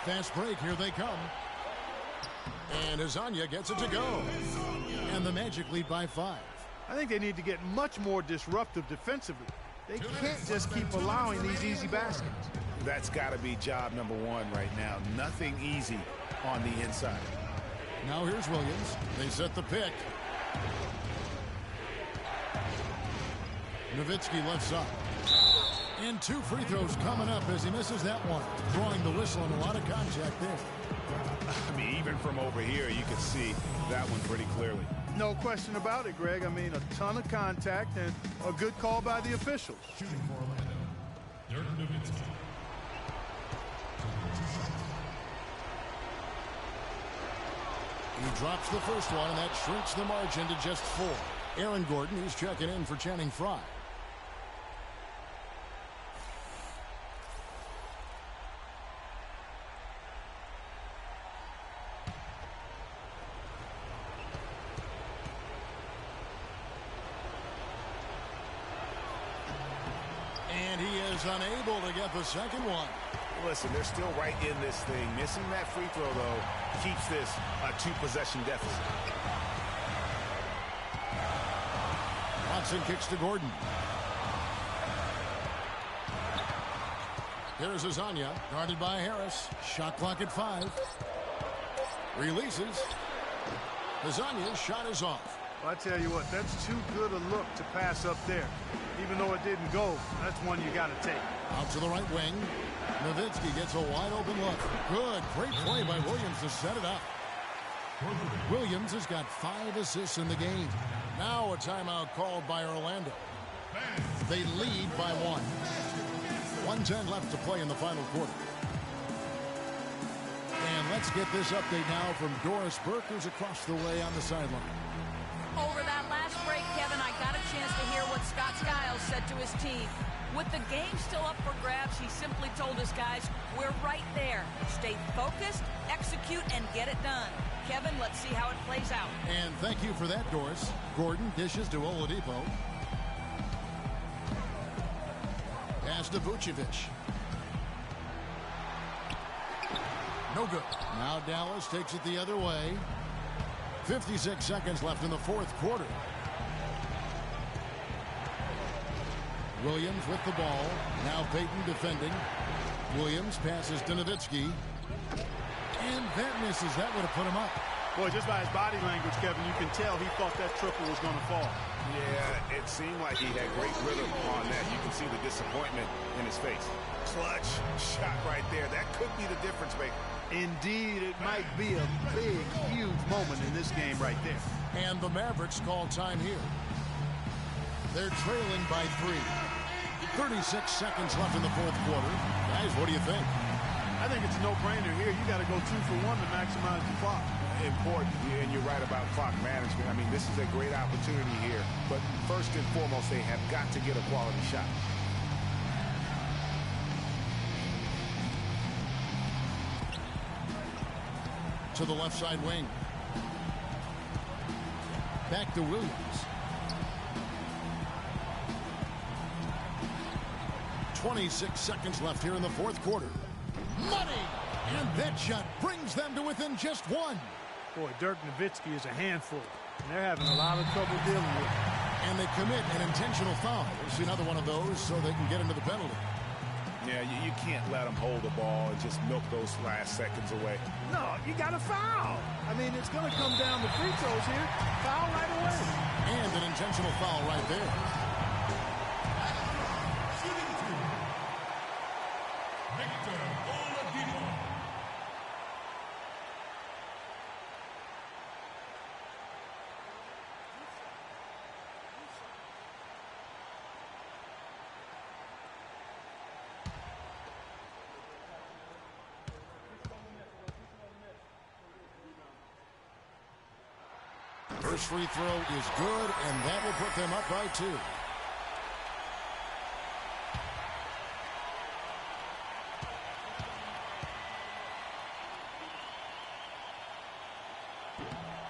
Fast break, here they come. And Azania gets it to go. And the Magic lead by 5. I think they need to get much more disruptive defensively. They can't just keep allowing these easy baskets. That's got to be job number one right now. Nothing easy on the inside. Now here's Williams. They set the pick. Nowitzki left side. And 2 free throws coming up as he misses that one. Drawing the whistle and a lot of contact there. I mean, even from over here, you can see that one pretty clearly. No question about it, Greg. I mean, a ton of contact and a good call by the officials. Shooting for Orlando, Dirk Nowitzki. He drops the first one, and that shrinks the margin to just 4. Aaron Gordon, he's checking in for Channing Frye. And he is unable to get the second one. Listen, they're still right in this thing. Missing that free throw, though, keeps this a 2-possession deficit. Watson kicks to Gordon. Here's Azania, guarded by Harris. Shot clock at 5. Releases. Azania's shot is off. Well, I tell you what, that's too good a look to pass up there. Even though it didn't go, that's one you got to take. Out to the right wing. Nowitzki gets a wide open look. Good, great play by Williams to set it up. Williams has got 5 assists in the game. Now a timeout called by Orlando. They lead by 1. 1:10 left to play in the final quarter. And let's get this update now from Doris Burke, who's across the way on the sideline. Over that last break, Kevin, I got a chance to hear what Scott Skiles said to his team. With the game still up for grabs, he simply told his guys, we're right there. Stay focused, execute, and get it done. Kevin, let's see how it plays out. And thank you for that, Doris. Gordon dishes to Oladipo. Pass to Vucevic. No good. Now Dallas takes it the other way. 56 seconds left in the fourth quarter. Williams with the ball. Now Payton defending. Williams passes to Nowitzki. And that misses. That would have put him up. Boy, just by his body language, Kevin, you can tell he thought that triple was going to fall. Yeah, it seemed like he had great rhythm on that. You can see the disappointment in his face. Clutch shot right there. That could be the difference maker. Indeed, it might be a big, huge moment in this game right there. And the Mavericks call time here. They're trailing by 3. 36 seconds left in the fourth quarter. Guys, what do you think? I think it's a no-brainer here. You got to go 2 for 1 to maximize the clock. Important, and you're right about clock management. I mean, this is a great opportunity here. But first and foremost, they have got to get a quality shot. To the left side wing. Back to Williams. 26 seconds left here in the fourth quarter. Money! And that shot brings them to within just 1. Boy, Dirk Nowitzki is a handful. And they're having a lot of trouble dealing with it. And they commit an intentional foul. We'll see another one of those so they can get into the penalty. Yeah, you can't let them hold the ball and just milk those last seconds away. No, you got to foul. I mean, it's going to come down to free throws here. Foul right away. And an intentional foul right there. First free throw is good, and that will put them up by 2.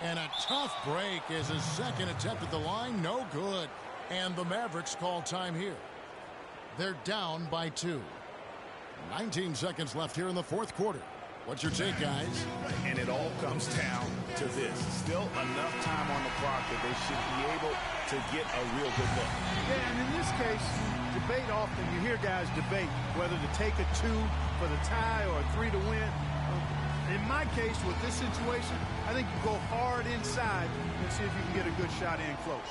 And a tough break is his second attempt at the line. No good. And the Mavericks call time here. They're down by 2. 19 seconds left here in the fourth quarter. What's your take, guys? And it all comes down to this. Still enough time on the clock that they should be able to get a real good look. Yeah, and in this case, debate often, you hear guys debate whether to take a 2 for the tie or a 3 to win. In my case, with this situation, I think you go hard inside and see if you can get a good shot in close.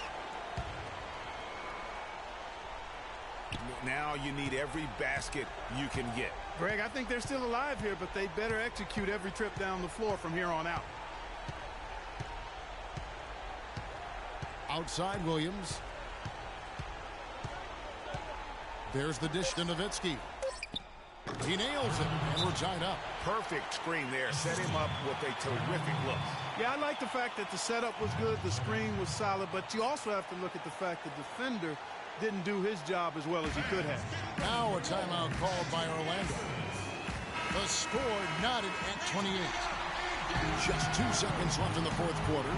Now you need every basket you can get. Greg, I think they're still alive here, but they better execute every trip down the floor from here on out. Outside Williams. There's the dish to Nowitzki. He nails it, and we're tied up. Perfect screen there. Set him up with a terrific look. Yeah, I like the fact that the setup was good, the screen was solid, but you also have to look at the fact the defender didn't do his job as well as he could have. Now a timeout called by Orlando. The score knotted at 28. Just 2 seconds left in the fourth quarter.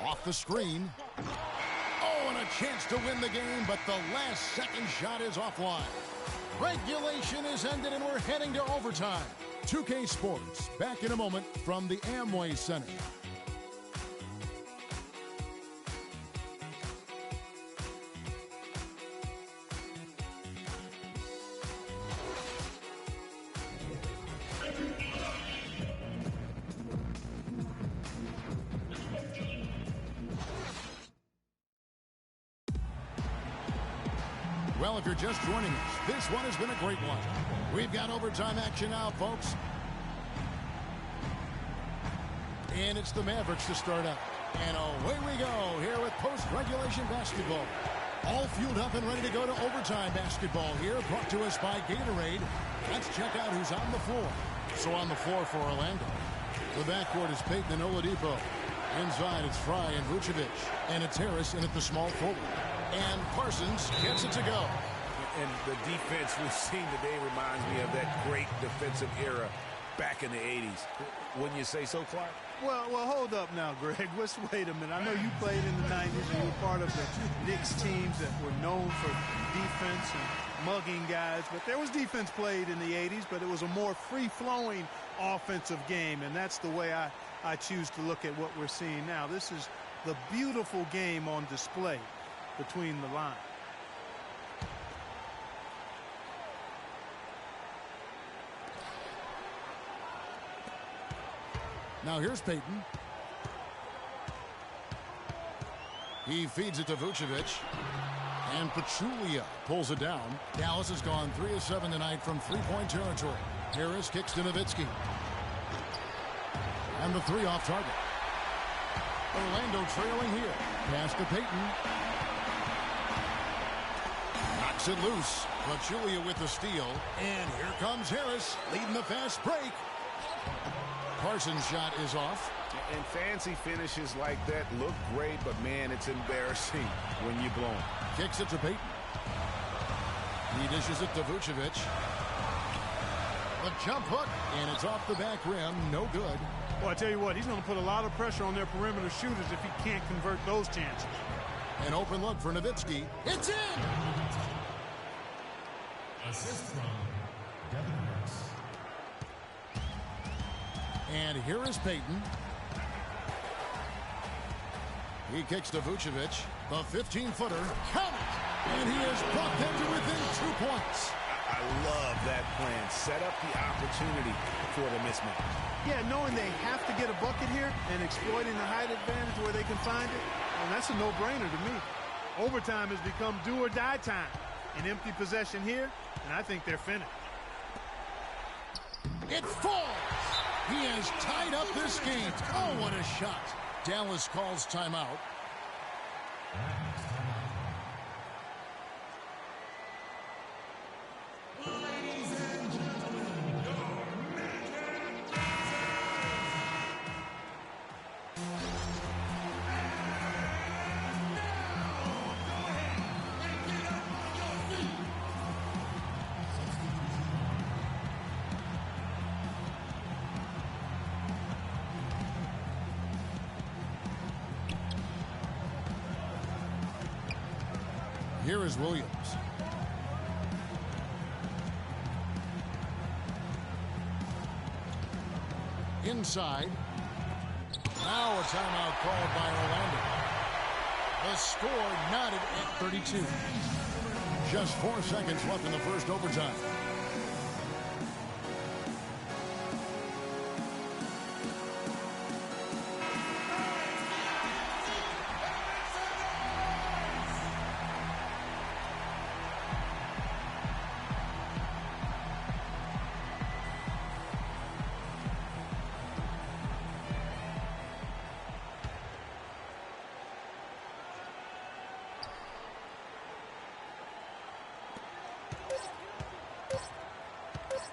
Off the screen. Oh, and a chance to win the game, but the last second shot is offline. Regulation is ended, and we're heading to overtime. 2K Sports, back in a moment from the Amway Center. Well, if you're just joining us, this one has been a great one. We've got overtime action now, folks. And it's the Mavericks to start out. And away we go here with post-regulation basketball. All fueled up and ready to go to overtime basketball here, brought to us by Gatorade. Let's check out who's on the floor. So on the floor for Orlando, the backcourt is Payton and Oladipo. Inside it's Fry and Vucevic. And it's Harris in at the small forward. And Parsons gets it to go. And the defense we've seen today reminds me of that great defensive era back in the 80s. Wouldn't you say so, Clark? Well, hold up now, Greg. Let's wait a minute. I know you played in the 90s and you were part of the Knicks teams that were known for defense and mugging guys. But there was defense played in the 80s, but it was a more free-flowing offensive game. And that's the way I choose to look at what we're seeing now. This is the beautiful game on display between the lines. Now here's Payton. He feeds it to Vucevic. And Pachulia pulls it down. Dallas has gone 3 of 7 tonight from three-point territory. Harris kicks to Nowitzki. And the 3 off target. Orlando trailing here. Pass to Payton. Knocks it loose. Pachulia with the steal. And here comes Harris leading the fast break. Parsons' shot is off. And fancy finishes like that look great, but man, it's embarrassing when you blow them. Kicks it to Payton. He dishes it to Vucevic. The jump hook, and it's off the back rim. No good. Well, I tell you what, he's going to put a lot of pressure on their perimeter shooters if he can't convert those chances. An open look for Nowitzki. It's in! Assist from Devin Harris. And here is Payton. He kicks to Vucevic. The 15-footer. Count it! And he has brought them to within 2 points. I love that plan. Set up the opportunity for the mismatch. Yeah, knowing they have to get a bucket here and exploiting the height advantage where they can find it, well, that's a no-brainer to me. Overtime has become do-or-die time. An empty possession here, and I think they're finished. It falls! He has tied up this game. Oh, what a shot. Dallas calls timeout. Here is Williams. Inside. Now a timeout called by Orlando. The score knotted at 32. Just 4 seconds left in the first overtime.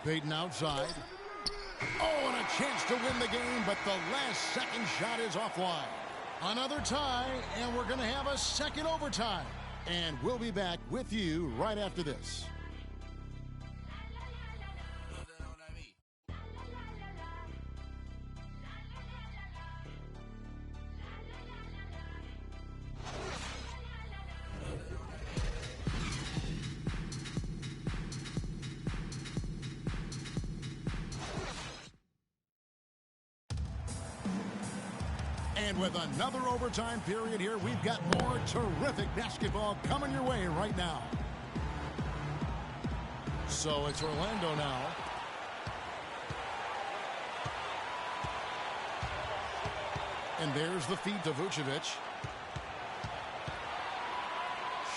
Payton outside. Oh, and a chance to win the game, but the last second shot is offline. Another tie, and we're going to have a second overtime. And we'll be back with you right after this. And with another overtime period here, we've got more terrific basketball coming your way right now. So it's Orlando now. And there's the feed to Vucevic.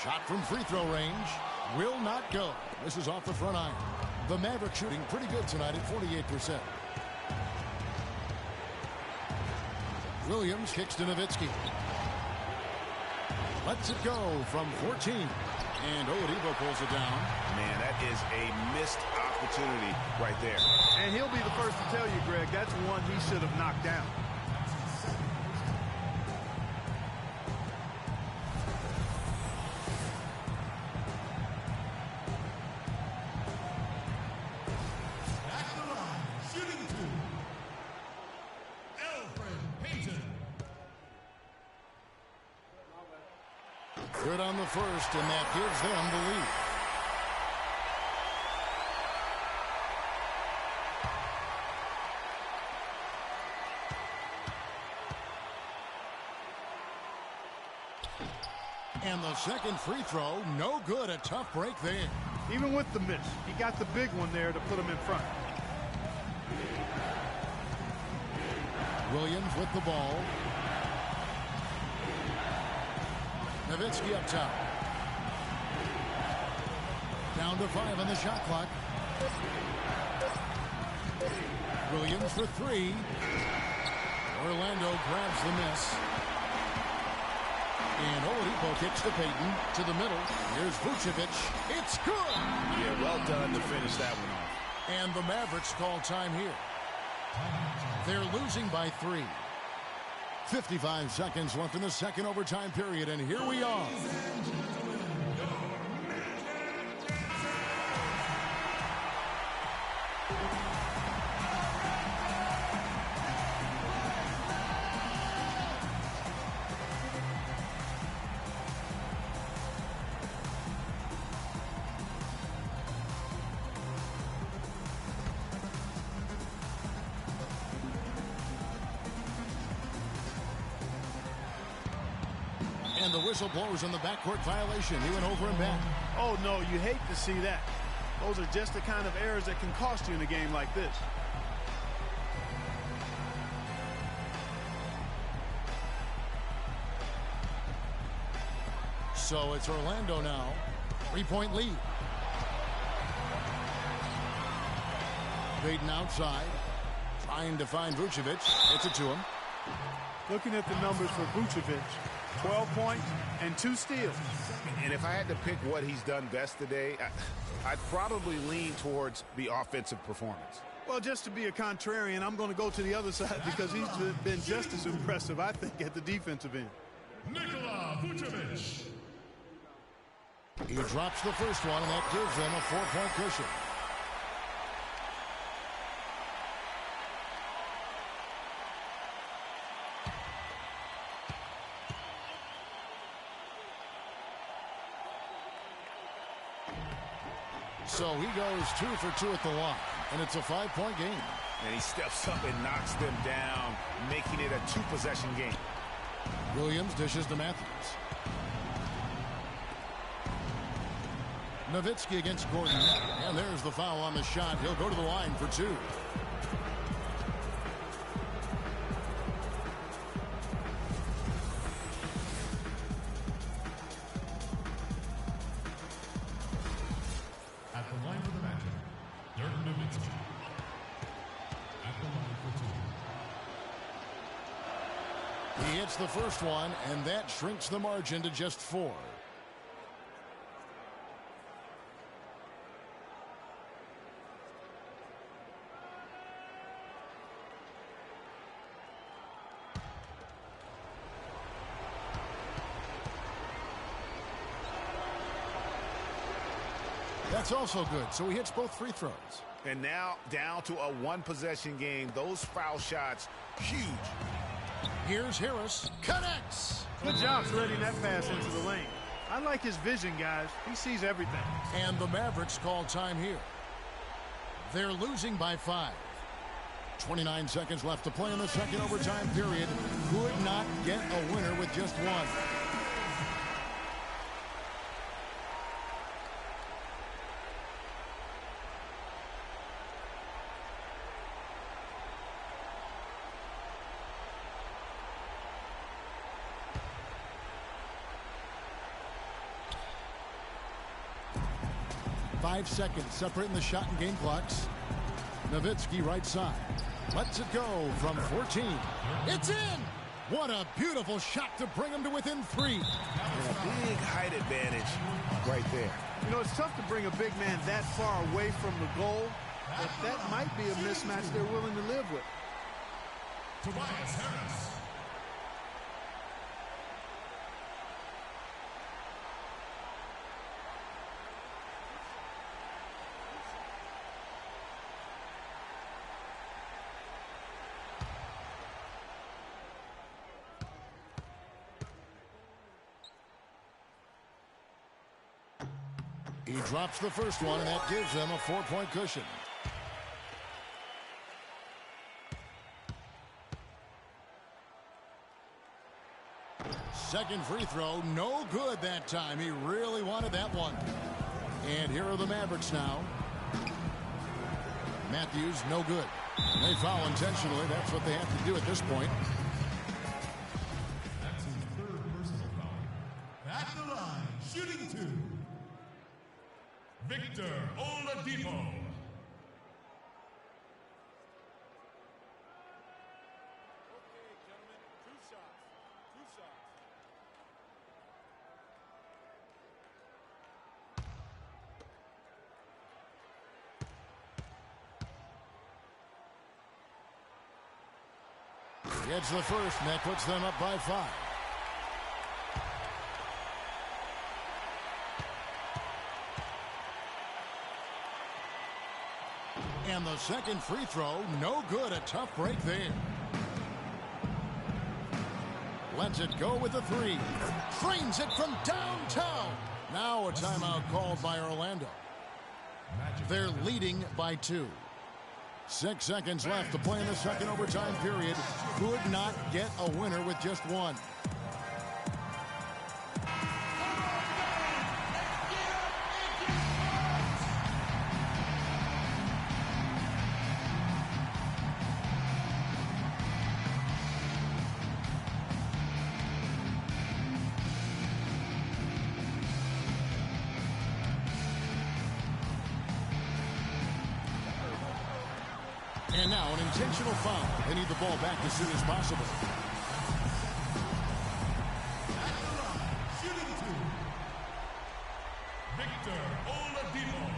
Shot from free throw range. Will not go. This is off the front iron. The Mavericks shooting pretty good tonight at 48%. Williams kicks to Nowitzki. Lets it go from 14. And Oladipo pulls it down. Man, that is a missed opportunity right there. And he'll be the first to tell you, Greg, that's one he should have knocked down. Good on the first, and that gives them the lead. And the second free throw, no good. A tough break there. Even with the miss, he got the big one there to put him in front. Williams with the ball. Nowitzki up top. Down to 5 on the shot clock. Williams for 3. Orlando grabs the miss. And Oladipo kicks to Payton to the middle. Here's Vucevic. It's good. Yeah, well done to finish that one off. And the Mavericks call time here. They're losing by 3. 55 seconds left in the second overtime period, and here we are. And the whistle blows on the backcourt violation. He went over and back. Oh, no, you hate to see that. Those are just the kind of errors that can cost you in a game like this. So it's Orlando now. 3-point lead. Payton outside. Trying to find Vucevic. Gets it to him. Looking at the numbers for Vucevic, 12 points and 2 steals. And if I had to pick what he's done best today, I'd probably lean towards the offensive performance. Well, just to be a contrarian, I'm going to go to the other side because he's been just as impressive, I think, at the defensive end. Nikola Vucevic. He drops the first one, and that gives them a 4-point cushion. So he goes 2 for 2 at the line, and it's a 5-point game. And he steps up and knocks them down, making it a 2-possession game. Williams dishes to Matthews. Nowitzki against Gordon. And there's the foul on the shot. He'll go to the line for 2. At the line for the matchup, Dirk Nowitzki. At the line for 2. He hits the first one, and that shrinks the margin to just 4. That's also good, so he hits both free throws. And now down to a 1-possession game. Those foul shots, huge. Here's Harris. Connects. Good job threading that pass into the lane. I like his vision, guys. He sees everything. And the Mavericks call time here. They're losing by 5. 29 seconds left to play in the second overtime period. Could not get a winner with just 1. 5 seconds separating the shot and game clocks. Nowitzki right side. Lets it go from 14. It's in! What a beautiful shot to bring him to within 3. And a big height advantage right there. You know, it's tough to bring a big man that far away from the goal, but that might be a mismatch they're willing to live with. Tobias Harris. He drops the first one, and that gives them a 4-point cushion. Second free throw, no good that time. He really wanted that one. And here are the Mavericks now. Matthews, no good. They foul intentionally. That's what they have to do at this point. That's his 3rd personal foul. At the line, shooting 2. Victor Oladipo. Gets the first, and that puts them up by 5. And the second free throw, no good. A tough break there. Lets it go with the 3. Trains it from downtown. Now a timeout called by Orlando. They're leading by 2. 6 seconds left to play in the second overtime period. Could not get a winner with just 1. And now an intentional foul. They need the ball back as soon as possible. Shooting 2. Victor Oladipo.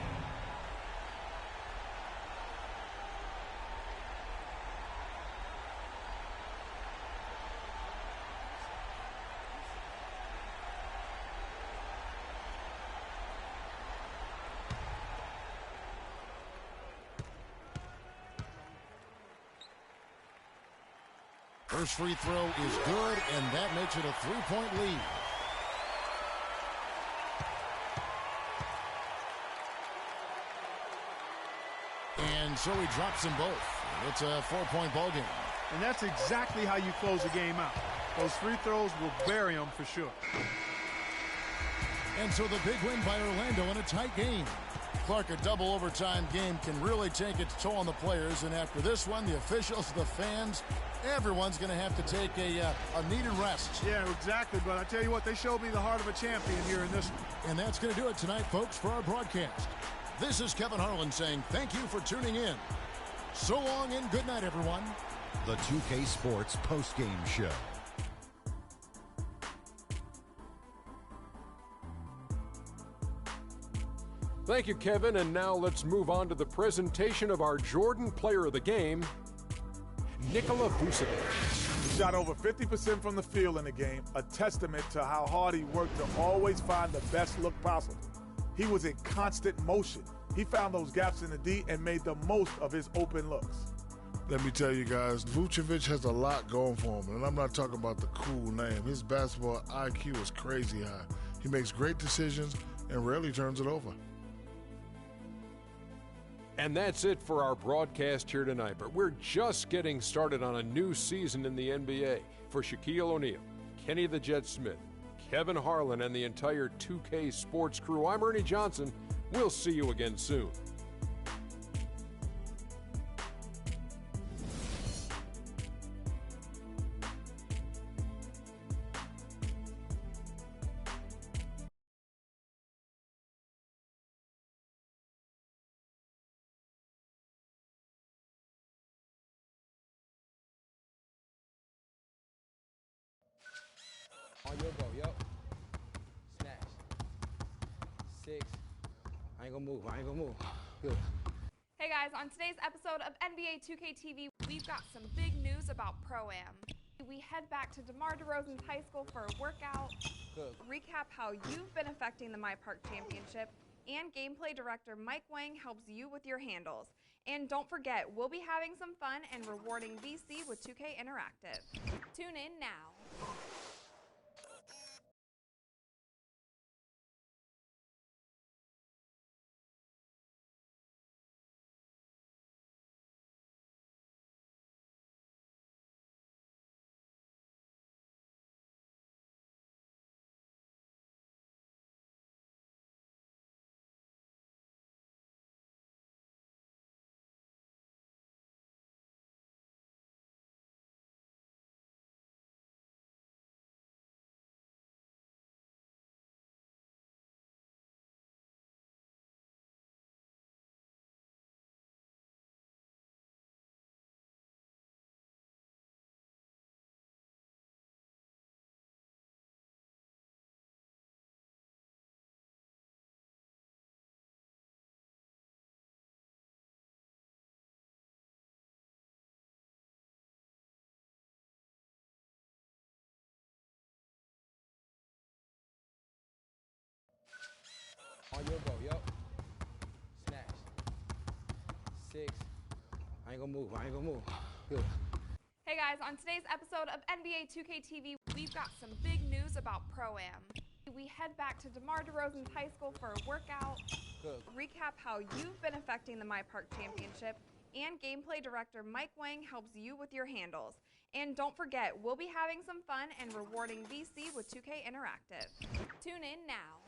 First free throw is good, and that makes it a 3-point lead. so he drops them both. It's a 4-point ball game. And that's exactly how you close a game out. Those free throws will bury them for sure. And so the big win by Orlando in a tight game. Clark, a double overtime game can really take its toll on the players. And after this one, the officials, the fans, everyone's going to have to take a needed rest. Yeah, exactly. But I tell you what, they showed me the heart of a champion here in this one. And that's going to do it tonight, folks, for our broadcast. This is Kevin Harlan saying thank you for tuning in. So long and good night, everyone. The 2K Sports postgame show. Thank you, Kevin, and now let's move on to the presentation of our Jordan Player of the Game, Nikola Vucevic. He shot over 50% from the field in the game, a testament to how hard he worked to always find the best look possible. He was in constant motion. He found those gaps in the D and made the most of his open looks. Let me tell you guys, Vucevic has a lot going for him, and I'm not talking about the cool name. His basketball IQ is crazy high. He makes great decisions and rarely turns it over. And that's it for our broadcast here tonight, but we're just getting started on a new season in the NBA. For Shaquille O'Neal, Kenny the Jet Smith, Kevin Harlan, and the entire 2K Sports crew, I'm Ernie Johnson. We'll see you again soon. On your go, yup. Snatch. 6. I ain't gonna move. Good. Hey guys, on today's episode of NBA 2K TV, we've got some big news about Pro-Am. We head back to DeMar DeRozan's high school for a workout, recap how you've been affecting the My Park Championship, and gameplay director Mike Wang helps you with your handles. And don't forget, we'll be having some fun and rewarding VC with 2K Interactive. Tune in now. On your go, yup. Snatch. 6. I ain't gonna move. Good. Hey guys, on today's episode of NBA 2K TV, we've got some big news about Pro-Am. We head back to DeMar DeRozan's high school for a workout, recap how you've been affecting the My Park Championship, and gameplay director Mike Wang helps you with your handles. And don't forget, we'll be having some fun and rewarding VC with 2K Interactive. Tune in now.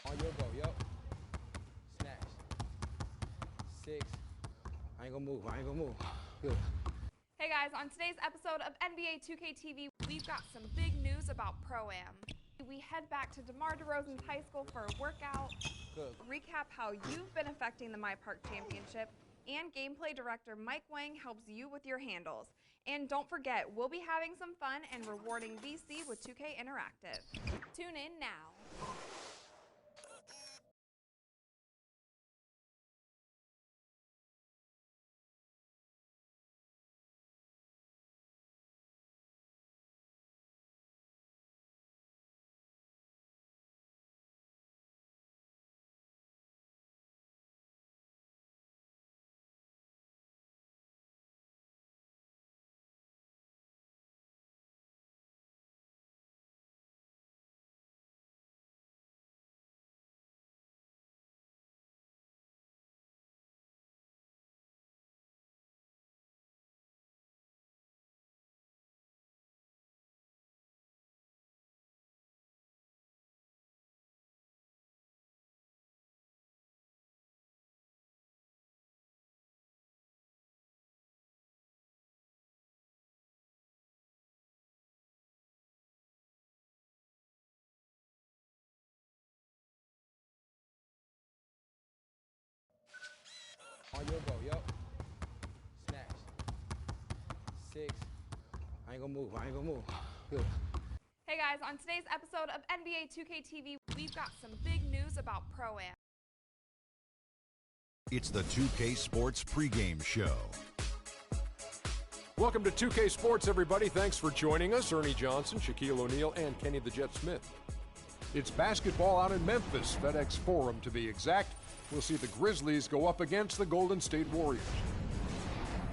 On your go, yo. Smash. 6. I ain't gonna move. Good. Hey guys, on today's episode of NBA 2K TV, we've got some big news about Pro-Am. We head back to DeMar DeRozan's high school for a workout, recap how you've been affecting the My Park Championship, and gameplay director Mike Wang helps you with your handles. And don't forget, we'll be having some fun and rewarding VC with 2K Interactive. Tune in now. On your go, yo. Smash. 6. I ain't gonna move. Good. Hey guys, on today's episode of NBA 2K TV, we've got some big news about Pro-Am. It's the 2K Sports pregame show. Welcome to 2K Sports, everybody. Thanks for joining us. Ernie Johnson, Shaquille O'Neal, and Kenny the Jet Smith. It's basketball out in Memphis, FedEx Forum to be exact. We'll see the Grizzlies go up against the Golden State Warriors.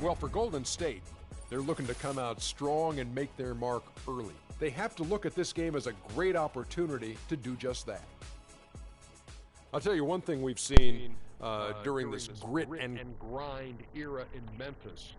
Well, for Golden State, they're looking to come out strong and make their mark early. They have to look at this game as a great opportunity to do just that. I'll tell you one thing we've seen during this grit and grind era in Memphis.